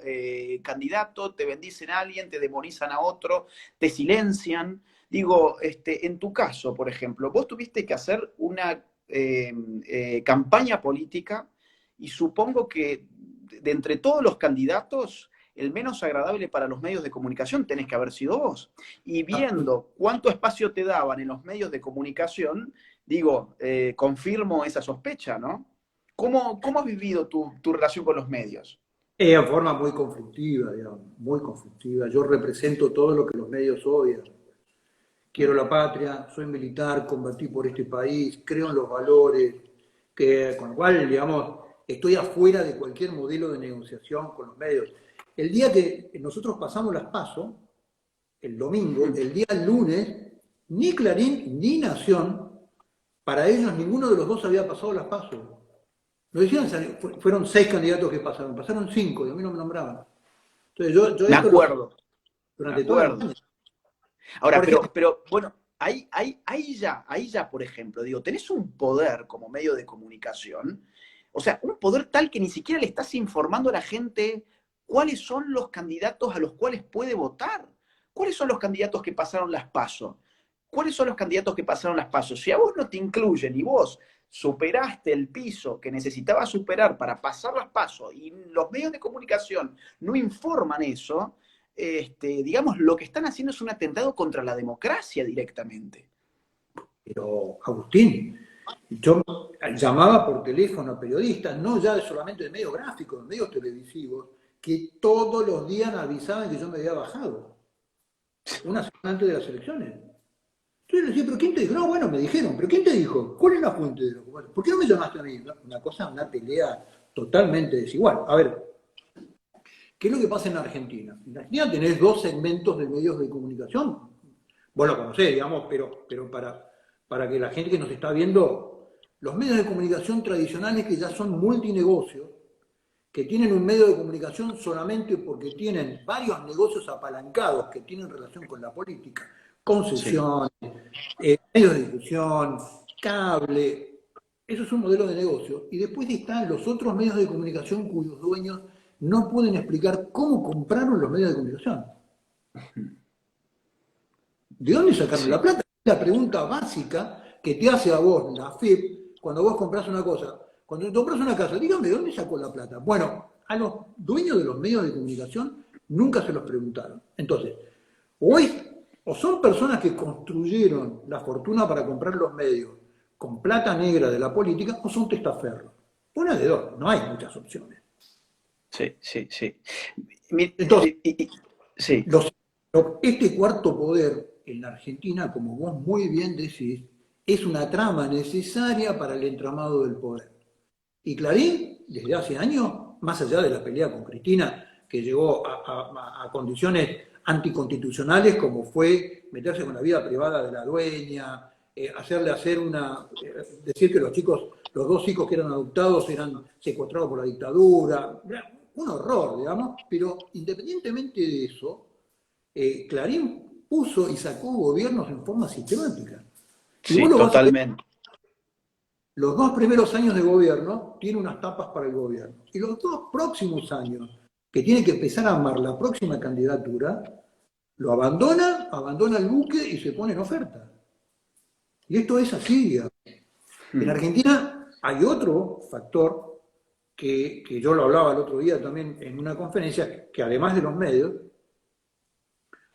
A: candidato, te bendicen a alguien, te demonizan a otro, te silencian. Digo, en tu caso, por ejemplo, vos tuviste que hacer una campaña política y supongo que de entre todos los candidatos, el menos agradable para los medios de comunicación tenés que haber sido vos. Y viendo cuánto espacio te daban en los medios de comunicación, digo, confirmo esa sospecha, ¿no? ¿Cómo has vivido tu relación con los medios?
B: De forma muy conflictiva, digamos, muy conflictiva. Yo represento todo lo que los medios odian. Quiero la patria, soy militar, combatí por este país, creo en los valores, con lo cual, digamos, estoy afuera de cualquier modelo de negociación con los medios. El día que nosotros pasamos las PASO, el domingo, el día lunes, ni Clarín ni Nación, para ellos ninguno de los dos había pasado las PASO. Lo decían, fueron 6 candidatos que pasaron 5 y a mí no me nombraban. Entonces yo
A: Me acuerdo,
B: durante todo el año.
A: Ahora, pero bueno, ahí ya, por ejemplo, digo, tenés un poder como medio de comunicación, o sea, un poder tal que ni siquiera le estás informando a la gente cuáles son los candidatos a los cuales puede votar. ¿Cuáles son los candidatos que pasaron las PASO? ¿Cuáles son los candidatos que pasaron las PASO? Si a vos no te incluyen y vos superaste el piso que necesitabas superar para pasar las PASO y los medios de comunicación no informan eso, digamos, lo que están haciendo es un atentado contra la democracia directamente.
B: Pero, Agustín, yo llamaba por teléfono a periodistas, no ya solamente de medios gráficos, de medios televisivos, que todos los días avisaban que yo me había bajado, una semana antes de las elecciones. Entonces le decía, ¿pero quién te dijo? No, bueno, me dijeron, ¿pero quién te dijo? ¿Cuál es la fuente de los jugadores? ¿Por qué no me llamaste a mí? Una cosa, una pelea totalmente desigual. A ver, ¿qué es lo que pasa en Argentina? En Argentina tenés 2 segmentos de medios de comunicación. Vos lo conocés, digamos, pero para que la gente que nos está viendo, los medios de comunicación tradicionales que ya son multinegocios, que tienen un medio de comunicación solamente porque tienen varios negocios apalancados que tienen relación con la política, concesiones, medios de difusión, cable, eso es un modelo de negocio. Y después están los otros medios de comunicación cuyos dueños no pueden explicar cómo compraron los medios de comunicación. ¿De dónde sacaron la plata? Es la pregunta básica que te hace a vos la FIP cuando vos compras una cosa. Cuando compras una casa, dígame, ¿de dónde sacó la plata? Bueno, a los dueños de los medios de comunicación nunca se los preguntaron. Entonces, o es O son personas que construyeron la fortuna para comprar los medios con plata negra de la política, o son testaferros. Una de dos, no hay muchas opciones.
A: Sí, sí, sí.
B: Entonces,
A: Sí,
B: los, este cuarto poder en la Argentina, como vos muy bien decís, es una trama necesaria para el entramado del poder. Y Clarín, desde hace años, más allá de la pelea con Cristina, que llegó a condiciones anticonstitucionales, como fue meterse con la vida privada de la dueña, hacerle hacer decir que los chicos, los dos hijos que eran adoptados eran secuestrados por la dictadura, un horror, digamos, pero independientemente de eso, Clarín puso y sacó gobiernos en forma sistemática. Y vos
A: sí,
B: lo vas a ver,
A: totalmente.
B: los 2 primeros años de gobierno tiene unas tapas para el gobierno. Y los 2 próximos años, que tiene que empezar a armar la próxima candidatura, lo abandona el buque y se pone en oferta. Y esto es así, digamos. En
A: Mm.
B: Argentina hay otro factor que yo lo hablaba el otro día también en una conferencia, que además de los medios,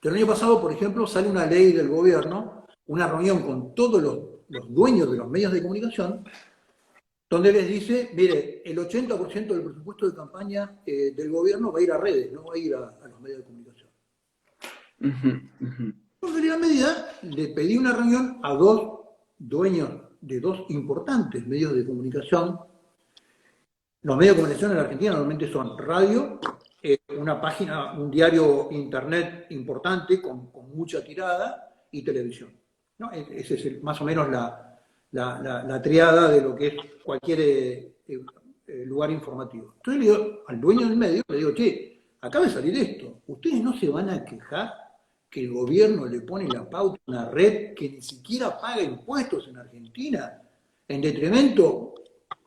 B: que el año pasado, por ejemplo, sale una ley del gobierno, una reunión con todos los dueños de los medios de comunicación, donde les dice, mire, el 80% del presupuesto de campaña del gobierno va a ir a redes, no va a ir a los medios de comunicación.
A: Ujú, ujú.
B: Por realidad medida, le pedí una reunión a 2 dueños de 2 importantes medios de comunicación. Los medios de comunicación en la Argentina normalmente son radio, una página, un diario internet importante con mucha tirada y televisión. ¿No? Ese es más o menos la triada de lo que es cualquier lugar informativo. Entonces le digo al dueño del medio, le digo, che, acaba de salir esto, ¿ustedes no se van a quejar que el gobierno le pone la pauta a una red que ni siquiera paga impuestos en Argentina, en detrimento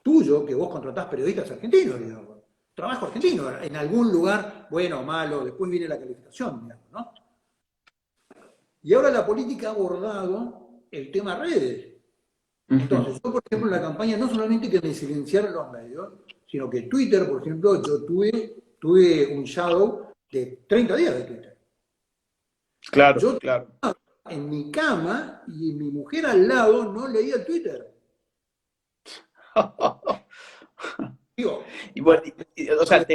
B: tuyo, que vos contratás periodistas argentinos, digamos, trabajo argentino, en algún lugar, bueno o malo, después viene la calificación, digamos, ¿no? Y ahora la política ha abordado el tema redes.
A: Ujú.
B: Entonces, yo, por ejemplo, en la campaña no solamente que me silenciaron los medios, sino que Twitter, por ejemplo, yo tuve un shadow de 30 días de Twitter.
A: Claro,
B: Yo
A: claro.
B: en mi cama y mi mujer al lado no leía el Twitter. Digo,
A: Y bueno, o sea,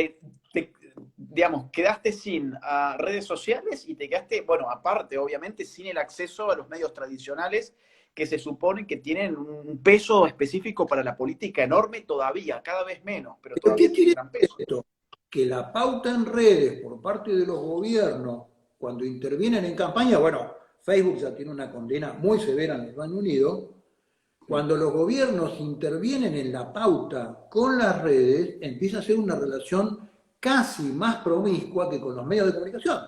A: digamos, quedaste sin redes sociales y te quedaste, bueno, aparte, obviamente, sin el acceso a los medios tradicionales que se supone que tienen un peso específico para la política enorme todavía, cada vez menos, pero
B: ¿pero qué
A: todavía tienen
B: quiere
A: gran
B: decir
A: peso.
B: esto? Que la pauta en redes por parte de los gobiernos, cuando intervienen en campaña, bueno, Facebook ya tiene una condena muy severa en el Reino Unido, cuando los gobiernos intervienen en la pauta con las redes, empieza a ser una relación casi más promiscua que con los medios de comunicación.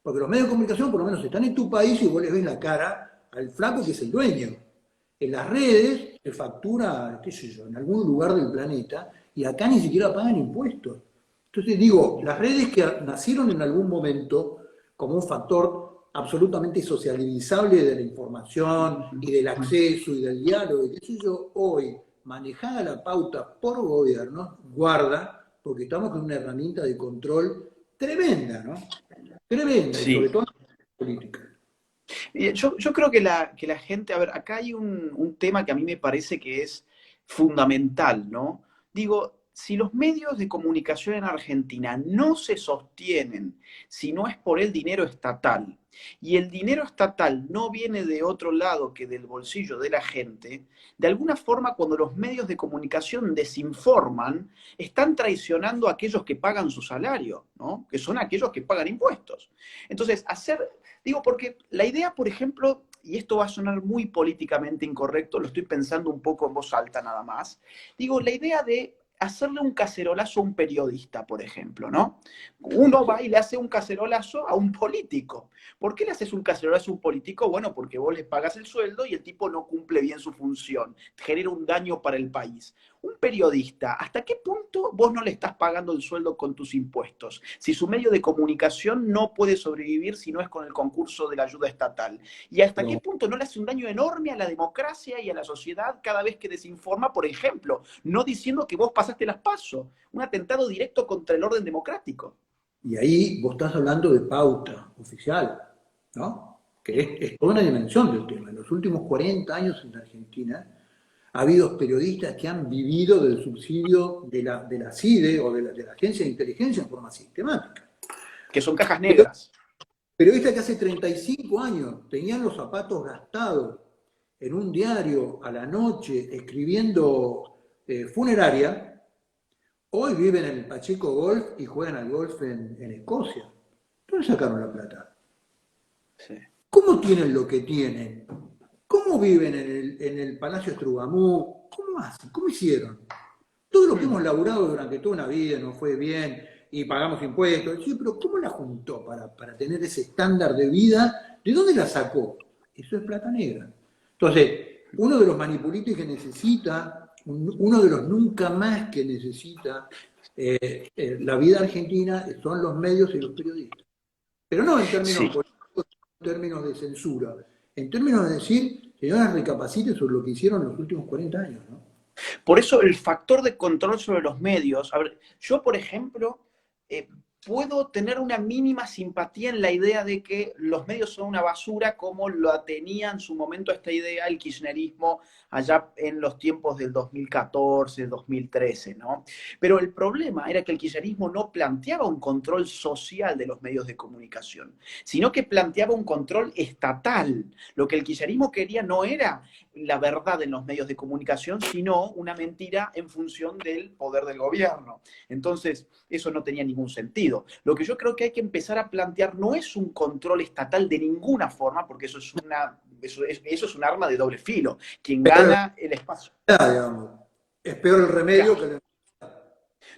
B: Porque los medios de comunicación por lo menos están en tu país y vos les ves la cara al flaco que es el dueño. En las redes se factura, qué sé yo, en algún lugar del planeta y acá ni siquiera pagan impuestos. Entonces digo, las redes que nacieron en algún momento como un factor absolutamente socializable de la información y del acceso y del diálogo, y qué sé yo, hoy, manejada la pauta por gobierno, guarda, porque estamos con una herramienta de control tremenda, ¿no? Tremenda, y sobre
A: Sí.
B: todo en la política.
A: Y yo creo que la gente, a ver, acá hay un tema que a mí me parece que es fundamental, ¿no? Digo, si los medios de comunicación en Argentina no se sostienen si no es por el dinero estatal, y el dinero estatal no viene de otro lado que del bolsillo de la gente, de alguna forma cuando los medios de comunicación desinforman, están traicionando a aquellos que pagan su salario, ¿no? Que son aquellos que pagan impuestos. Entonces, digo, porque la idea, por ejemplo, y esto va a sonar muy políticamente incorrecto, lo estoy pensando un poco en voz alta nada más, digo, la idea de hacerle un cacerolazo a un periodista, por ejemplo, ¿no? Uno va y le hace un cacerolazo a un político. ¿Por qué le haces un cacerolazo a un político? Bueno, porque vos le pagas el sueldo y el tipo no cumple bien su función, genera un daño para el país. Un periodista, ¿hasta qué punto vos no le estás pagando el sueldo con tus impuestos? Si su medio de comunicación no puede sobrevivir si no es con el concurso de la ayuda estatal. ¿Y hasta qué
B: No.
A: punto no le hace un daño enorme a la democracia y a la sociedad cada vez que desinforma, por ejemplo, no diciendo que vos pasaste las PASO? Un atentado directo contra el orden democrático.
B: Y ahí vos estás hablando de pauta oficial, ¿no? es toda una dimensión del tema. En los últimos 40 años en Argentina ha habido periodistas que han vivido del subsidio de la CIDE o de la Agencia de Inteligencia en forma sistemática.
A: Que son cajas negras.
B: Periodistas que hace 35 años tenían los zapatos gastados en un diario a la noche escribiendo funeraria, hoy viven en el Pacheco Golf y juegan al golf en Escocia. ¿Dónde sacaron la plata?
A: Sí.
B: ¿Cómo tienen lo que tienen? ¿Cómo viven en el Palacio Estrugamú? ¿Cómo hacen? ¿Cómo hicieron? Todo lo que hemos laburado durante toda una vida nos fue bien y pagamos impuestos. Sí, pero ¿cómo la juntó para tener ese estándar de vida? ¿De dónde la sacó? Eso es plata negra. Entonces, uno de los manipulitis que necesita, uno de los nunca más que necesita la vida argentina son los medios y los periodistas. Pero no en términos políticos, en términos de censura, en términos de decir, señoras, recapaciten sobre lo que hicieron en los últimos 40 años, ¿no?
A: Por eso el factor de control sobre los medios, a ver, yo por ejemplo, puedo tener una mínima simpatía en la idea de que los medios son una basura como lo tenía en su momento esta idea el kirchnerismo allá en los tiempos del 2014, 2013, ¿no? Pero el problema era que el kirchnerismo no planteaba un control social de los medios de comunicación, sino que planteaba un control estatal. Lo que el kirchnerismo quería no era la verdad en los medios de comunicación, sino una mentira en función del poder del gobierno. Entonces, eso no tenía ningún sentido. Lo que yo creo que hay que empezar a plantear no es un control estatal de ninguna forma, porque eso es un arma de doble filo. Quien gana el espacio.
B: Es peor el remedio que el...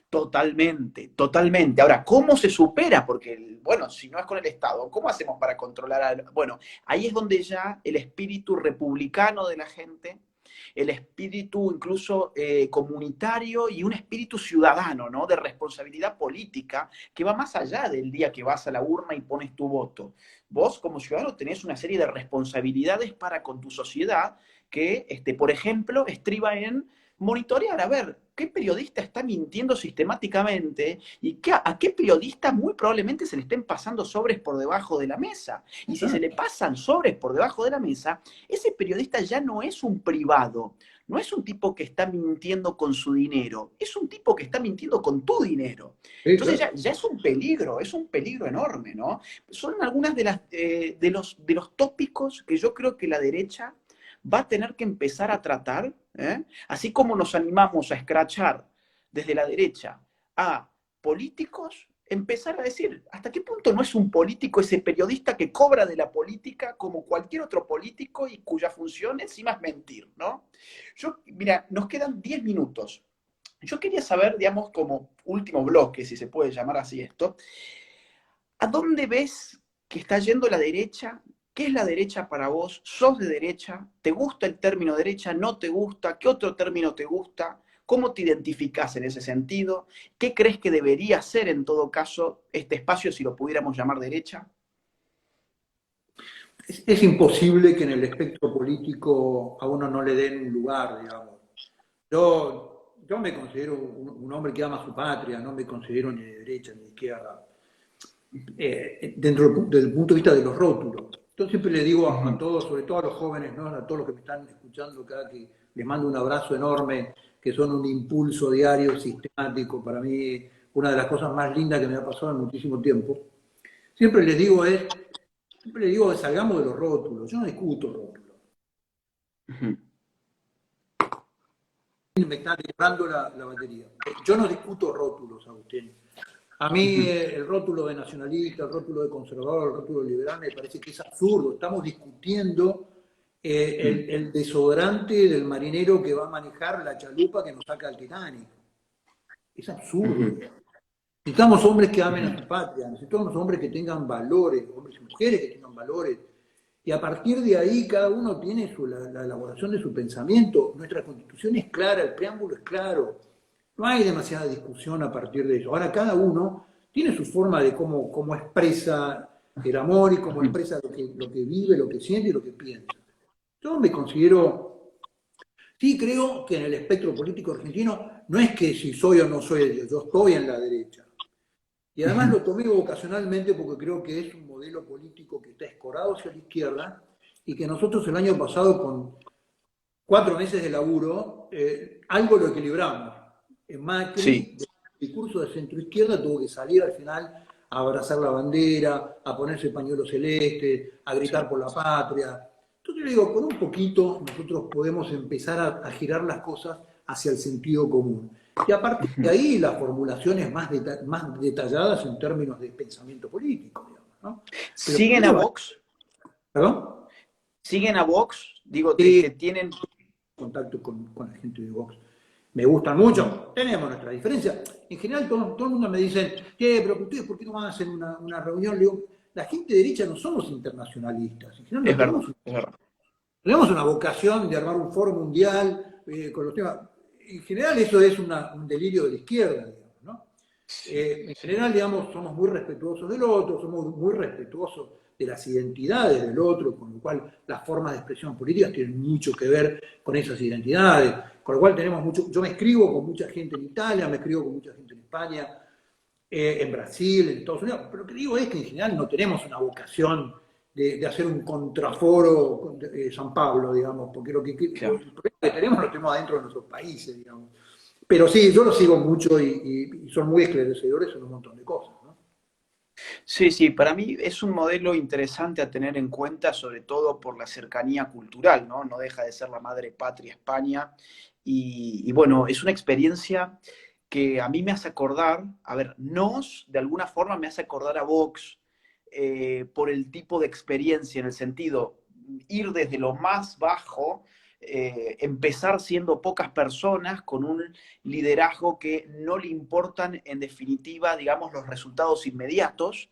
A: Totalmente, totalmente. Ahora, ¿cómo se supera? Porque, bueno, si no es con el Estado, ¿cómo hacemos para controlar? Bueno, ahí es donde ya el espíritu republicano de la gente, el espíritu incluso comunitario y un espíritu ciudadano, ¿no? De responsabilidad política que va más allá del día que vas a la urna y pones tu voto. Vos, como ciudadano, tenés una serie de responsabilidades para con tu sociedad que, por ejemplo, estriba en monitorear, a ver, qué periodista está mintiendo sistemáticamente y a qué periodista muy probablemente se le estén pasando sobres por debajo de la mesa. Y si se le pasan sobres por debajo de la mesa, ese periodista ya no es un privado, no es un tipo que está mintiendo con su dinero, es un tipo que está mintiendo con tu dinero. Entonces ya es un peligro enorme, ¿no? Son algunas de los tópicos que yo creo que la derecha va a tener que empezar a tratar, así como nos animamos a escrachar desde la derecha a políticos, empezar a decir hasta qué punto no es un político ese periodista que cobra de la política como cualquier otro político y cuya función encima es mentir, ¿no? Mira, nos quedan 10 minutos. Yo quería saber, digamos, como último bloque, si se puede llamar así esto, ¿a dónde ves que está yendo la derecha? ¿Qué es la derecha para vos? ¿Sos de derecha? ¿Te gusta el término derecha? ¿No te gusta? ¿Qué otro término te gusta? ¿Cómo te identificás en ese sentido? ¿Qué crees que debería ser en todo caso este espacio si lo pudiéramos llamar derecha?
B: Es imposible que en el espectro político a uno no le den un lugar, digamos. Yo me considero un hombre que ama su patria, no me considero ni de derecha ni de izquierda, dentro del punto de vista de los rótulos. Yo siempre le digo a todos, sobre todo a los jóvenes, ¿no? A todos los que me están escuchando acá, que les mando un abrazo enorme, que son un impulso diario, sistemático, para mí una de las cosas más lindas que me ha pasado en muchísimo tiempo. Siempre les digo salgamos de los rótulos. Yo no discuto rótulos. Me está cerrando la batería. Yo no discuto rótulos, Agustín. A mí el rótulo de nacionalista, el rótulo de conservador, el rótulo de liberal me parece que es absurdo. Estamos discutiendo el desodorante del marinero que va a manejar la chalupa que nos saca al Titanic. Es absurdo. Necesitamos hombres que amen a su patria, necesitamos hombres que tengan valores, hombres y mujeres que tengan valores. Y a partir de ahí cada uno tiene la elaboración de su pensamiento. Nuestra Constitución es clara, el preámbulo es claro. No hay demasiada discusión a partir de eso. Ahora cada uno tiene su forma de cómo expresa el amor y cómo expresa lo que vive, lo que siente y lo que piensa. Yo me considero, sí creo que en el espectro político argentino no es que si soy o no soy de Dios, yo estoy en la derecha. Y además lo tomé vocacionalmente porque creo que es un modelo político que está escorado hacia la izquierda y que nosotros el año pasado con 4 meses de laburo, algo lo equilibramos. Macri,
A: Sí,
B: del discurso de centro-izquierda, tuvo que salir al final a abrazar la bandera, a ponerse pañuelo celeste, a gritar
A: sí.
B: por la patria. Entonces le digo, con un poquito nosotros podemos empezar a girar las cosas hacia el sentido común. Y a partir de
A: Ujú.
B: ahí las formulaciones más detalladas en términos de pensamiento político, digamos, ¿no? Pero
A: ¿Siguen a
B: primero,
A: Vox?
B: ¿perdón?
A: ¿Siguen a Vox? Digo,
B: Sí,
A: tienen...
B: contacto con la gente de Vox. Me gustan mucho, tenemos nuestra diferencia. En general, todo el mundo me dice, pero ustedes, ¿por qué no van a hacer una reunión? Le digo, la gente de derecha no somos internacionalistas. En general,
A: Es
B: no
A: verdad,
B: tenemos,
A: es verdad.
B: tenemos una vocación de armar un foro mundial con los temas. En general, eso es un delirio de la izquierda, digamos, ¿no?
A: Sí,
B: En
A: sí.
B: general, digamos, somos muy respetuosos del otro, somos muy respetuosos de las identidades del otro, con lo cual las formas de expresión política tienen mucho que ver con esas identidades, con lo cual tenemos mucho, yo me escribo con mucha gente en Italia, me escribo con mucha gente en España, en Brasil, en Estados Unidos, pero lo que digo es que en general no tenemos una vocación de hacer un contraforo con San Pablo, digamos, porque el
A: Claro.
B: problema que tenemos lo tenemos adentro de nuestros países, digamos. Pero sí, yo lo sigo mucho y son muy esclarecedores en un montón de cosas, ¿no?
A: Sí, sí, para mí es un modelo interesante a tener en cuenta, sobre todo por la cercanía cultural, ¿no? No deja de ser la madre patria España. Y bueno, es una experiencia que a mí me hace acordar, a ver, de alguna forma me hace acordar a Vox por el tipo de experiencia, en el sentido, ir desde lo más bajo, empezar siendo pocas personas con un liderazgo que no le importan en definitiva, digamos, los resultados inmediatos,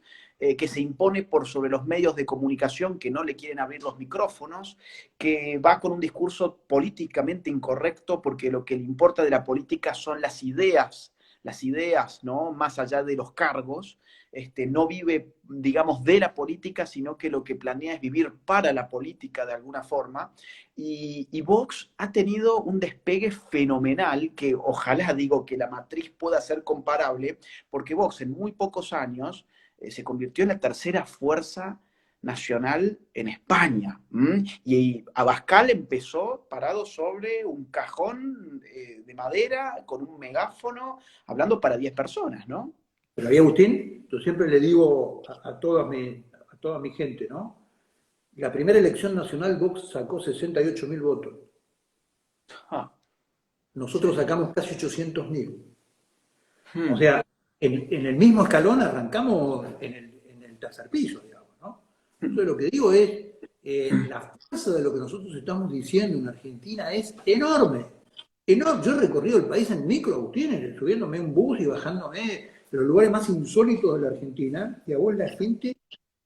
A: que se impone por sobre los medios de comunicación que no le quieren abrir los micrófonos, que va con un discurso políticamente incorrecto porque lo que le importa de la política son las ideas, ¿no? Más allá de los cargos. No vive, digamos, de la política, sino que lo que planea es vivir para la política de alguna forma. Y Vox ha tenido un despegue fenomenal que ojalá digo que la matriz pueda ser comparable, porque Vox en muy pocos años se convirtió en la tercera fuerza nacional en España. ¿M? Y Abascal empezó parado sobre un cajón de madera con un megáfono hablando para 10 personas, ¿no?
B: Pero ahí, Agustín, yo siempre le digo a toda mi gente, ¿no? La primera elección nacional Vox sacó 68.000 votos.
A: Ah,
B: Nosotros
A: sí.
B: sacamos casi 800.000. O
A: Hmm,
B: sea, en el mismo escalón arrancamos en el tercer piso, digamos, ¿no?
A: hmm.
B: Entonces lo que digo es, la fuerza de lo que nosotros estamos diciendo en Argentina es enorme. Enorme. Yo he recorrido el país en micro, Agustín, subiéndome en un bus y bajándome de los lugares más insólitos de la Argentina, y a vos la gente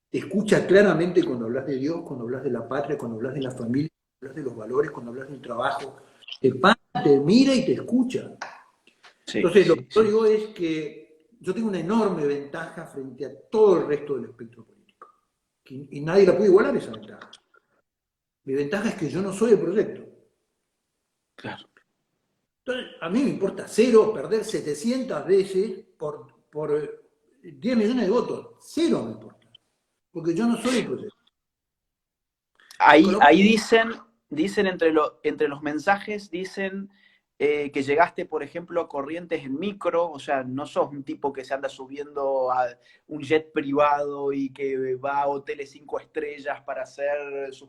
B: te escucha claramente cuando hablas de Dios, cuando hablas de la patria, cuando hablas de la familia, cuando hablas de los valores, cuando hablas del trabajo. Te para, te mira y te escucha.
A: Sí,
B: Entonces, lo que
A: sí,
B: yo
A: sí.
B: digo es que yo tengo una enorme ventaja frente a todo el resto del espectro político. Y nadie la puede igualar esa ventaja. Mi ventaja es que yo no soy el proyecto.
A: Claro.
B: Entonces, a mí me importa cero perder 700 veces por 10 millones de votos. Cero me importa. Porque yo no soy el proyecto. Con lo cual,
A: Ahí dicen entre los mensajes, dicen que llegaste, por ejemplo, a Corrientes en micro, o sea, no sos un tipo que se anda subiendo a un jet privado y que va a hoteles 5 estrellas para hacer sus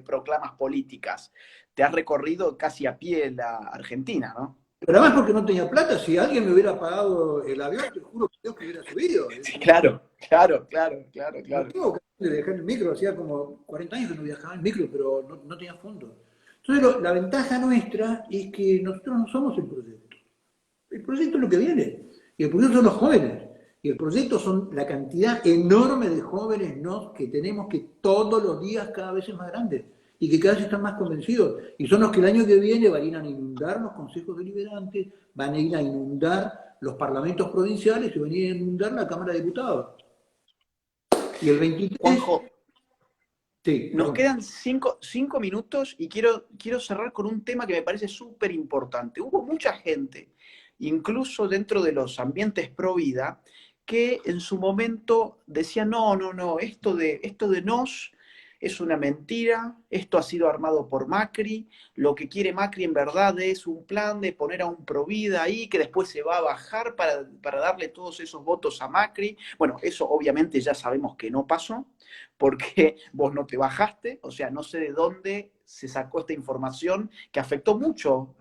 A: proclamas políticas. Te has recorrido casi a pie la Argentina, ¿no?
B: pero además porque no tenía plata, si alguien me hubiera pagado el avión, te juro que Dios que hubiera subido.
A: Sí, claro, claro, claro, claro,
B: No
A: claro.
B: tengo que viajar en micro, hacía como 40 años que no viajaba en micro, pero no tenía fondos. Entonces, la ventaja nuestra es que nosotros no somos el proyecto. El proyecto es lo que viene. Y el proyecto son los jóvenes. Y el proyecto son la cantidad enorme de jóvenes que tenemos que todos los días cada vez es más grande. Y que cada vez están más convencidos. Y son los que el año que viene van a ir a inundar los consejos deliberantes, van a ir a inundar los parlamentos provinciales y van a ir a inundar la Cámara de Diputados. Y el 23,
A: Juanjo,
B: sí,
A: nos
B: perdón.
A: quedan 5 minutos y quiero cerrar con un tema que me parece súper importante. Hubo mucha gente, incluso dentro de los ambientes pro vida, que en su momento decían, no, no, no, esto de NOS es una mentira, esto ha sido armado por Macri, lo que quiere Macri en verdad es un plan de poner a un Provida ahí que después se va a bajar para darle todos esos votos a Macri. Bueno, eso obviamente ya sabemos que no pasó, porque vos no te bajaste, o sea, no sé de dónde se sacó esta información que afectó mucho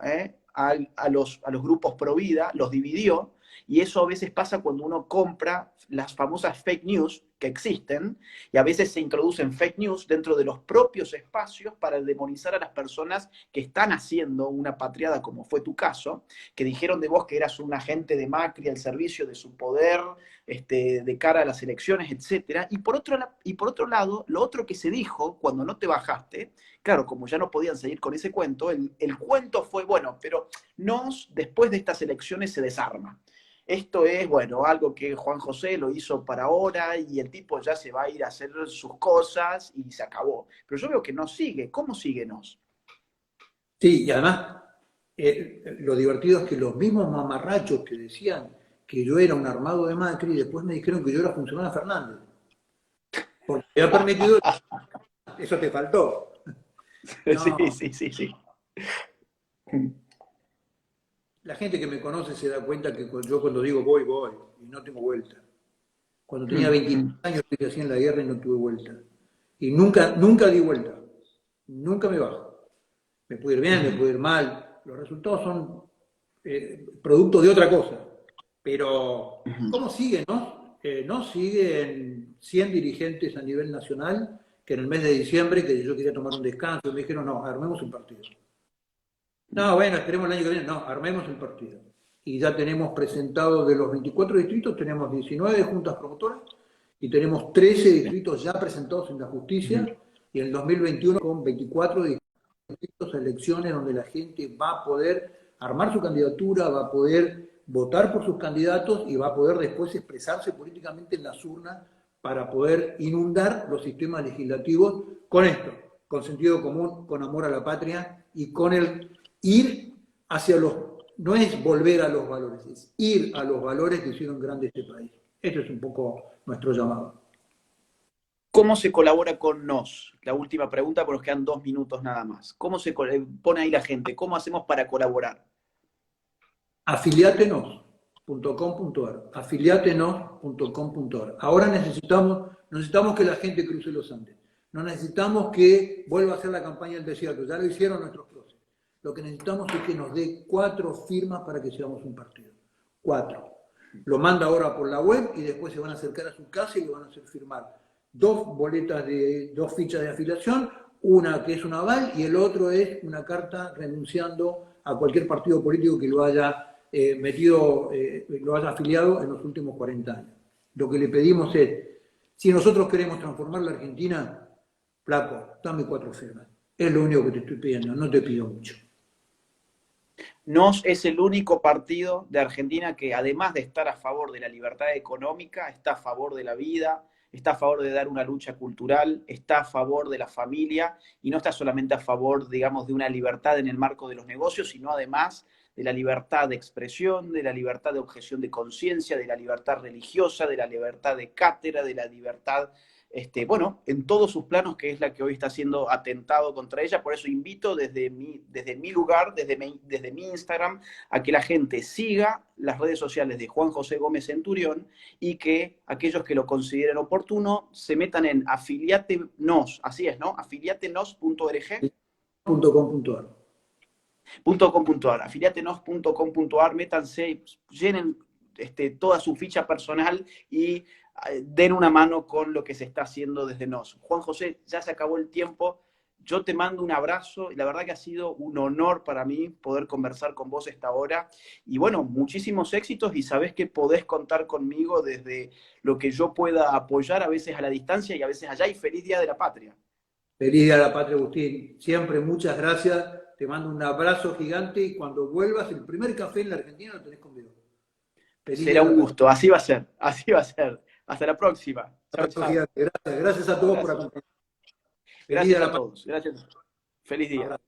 A: a los grupos Provida, los dividió, y eso a veces pasa cuando uno compra las famosas fake news que existen, y a veces se introducen fake news dentro de los propios espacios para demonizar a las personas que están haciendo una patriada, como fue tu caso, que dijeron de vos que eras un agente de Macri al servicio de su poder, de cara a las elecciones, etc. Y por otro lado, lo otro que se dijo cuando no te bajaste, claro, como ya no podían seguir con ese cuento, el cuento fue, bueno, pero después de estas elecciones se desarma. Esto es, bueno, algo que Juan José lo hizo para ahora y el tipo ya se va a ir a hacer sus cosas y se acabó. Pero yo veo que no sigue. ¿Cómo sigue Nos?
B: Sí, y además, lo divertido es que los mismos mamarrachos que decían que yo era un armado de Macri, después me dijeron que yo era funcionario de Fernández. Porque me ha permitido... Eso te faltó. No,
A: Sí, sí, sí, sí.
B: la gente que me conoce se da cuenta que yo cuando digo voy, voy, y no tengo vuelta. Cuando tenía 20 años estuve así en la guerra y no tuve vuelta. Y nunca, nunca di vuelta. Nunca me bajo. Me puede ir bien, me puede ir mal. Los resultados son producto de otra cosa. Pero, ¿cómo sigue, no? No siguen 100 dirigentes a nivel nacional que en el mes de diciembre, que yo quería tomar un descanso, me dijeron, no, armemos un partido. No, bueno, esperemos el año que viene. No, armemos el partido. Y ya tenemos presentado de los 24 distritos, tenemos 19 juntas promotoras y tenemos 13 distritos ya presentados en la justicia y en el 2021 con 24 distritos, elecciones donde la gente va a poder armar su candidatura, va a poder votar por sus candidatos y va a poder después expresarse políticamente en las urnas para poder inundar los sistemas legislativos con esto, con sentido común, con amor a la patria y con el ir hacia los, no es volver a los valores, es ir a los valores que hicieron grande este país. Este es un poco nuestro llamado.
A: ¿Cómo se colabora con Nos? La última pregunta, porque nos quedan 2 minutos nada más. ¿Cómo se pone ahí la gente? ¿Cómo hacemos para colaborar?
B: Afiliatenos.com.ar, afiliatenos.com.ar. Ahora necesitamos que la gente cruce los Andes. No necesitamos que vuelva a hacer la campaña del desierto. Ya lo hicieron nuestros próceres. Lo que necesitamos es que nos dé 4 firmas para que seamos un partido. 4. Lo manda ahora por la web y después se van a acercar a su casa y le van a hacer firmar 2 fichas de afiliación, una que es un aval y el otro es una carta renunciando a cualquier partido político que lo haya lo haya afiliado en los últimos 40 años. Lo que le pedimos es, si nosotros queremos transformar la Argentina, flaco, dame 4 firmas. Es lo único que te estoy pidiendo, no te pido mucho.
A: Nos es el único partido de Argentina que, además de estar a favor de la libertad económica, está a favor de la vida, está a favor de dar una lucha cultural, está a favor de la familia y no está solamente a favor, digamos, de una libertad en el marco de los negocios, sino además de la libertad de expresión, de la libertad de objeción de conciencia, de la libertad religiosa, de la libertad de cátedra, de la libertad, bueno, en todos sus planos, que es la que hoy está siendo atentado contra ella. Por eso invito desde mi lugar, desde mi Instagram, a que la gente siga las redes sociales de Juan José Gómez Centurión y que aquellos que lo consideren oportuno se metan en afiliatenos, así es, ¿no? afiliatenos.org. .com.ar, afiliatenos.com.ar, métanse, llenen toda su ficha personal y den una mano con lo que se está haciendo desde Nos. Juan José, ya se acabó el tiempo, yo te mando un abrazo, la verdad que ha sido un honor para mí poder conversar con vos esta hora, y bueno, muchísimos éxitos, y sabés que podés contar conmigo desde lo que yo pueda apoyar, a veces a la distancia y a veces allá, y feliz Día de la Patria.
B: Feliz Día de la Patria, Agustín. Siempre muchas gracias. Te mando un abrazo gigante y cuando vuelvas, el primer café en la Argentina lo tenés conmigo.
A: Será un gusto, así va a ser, así va a ser. Hasta la próxima.
B: Chao, chao. Gracias a todos por acompañarnos.
A: Gracias a todos. Gracias. Feliz día.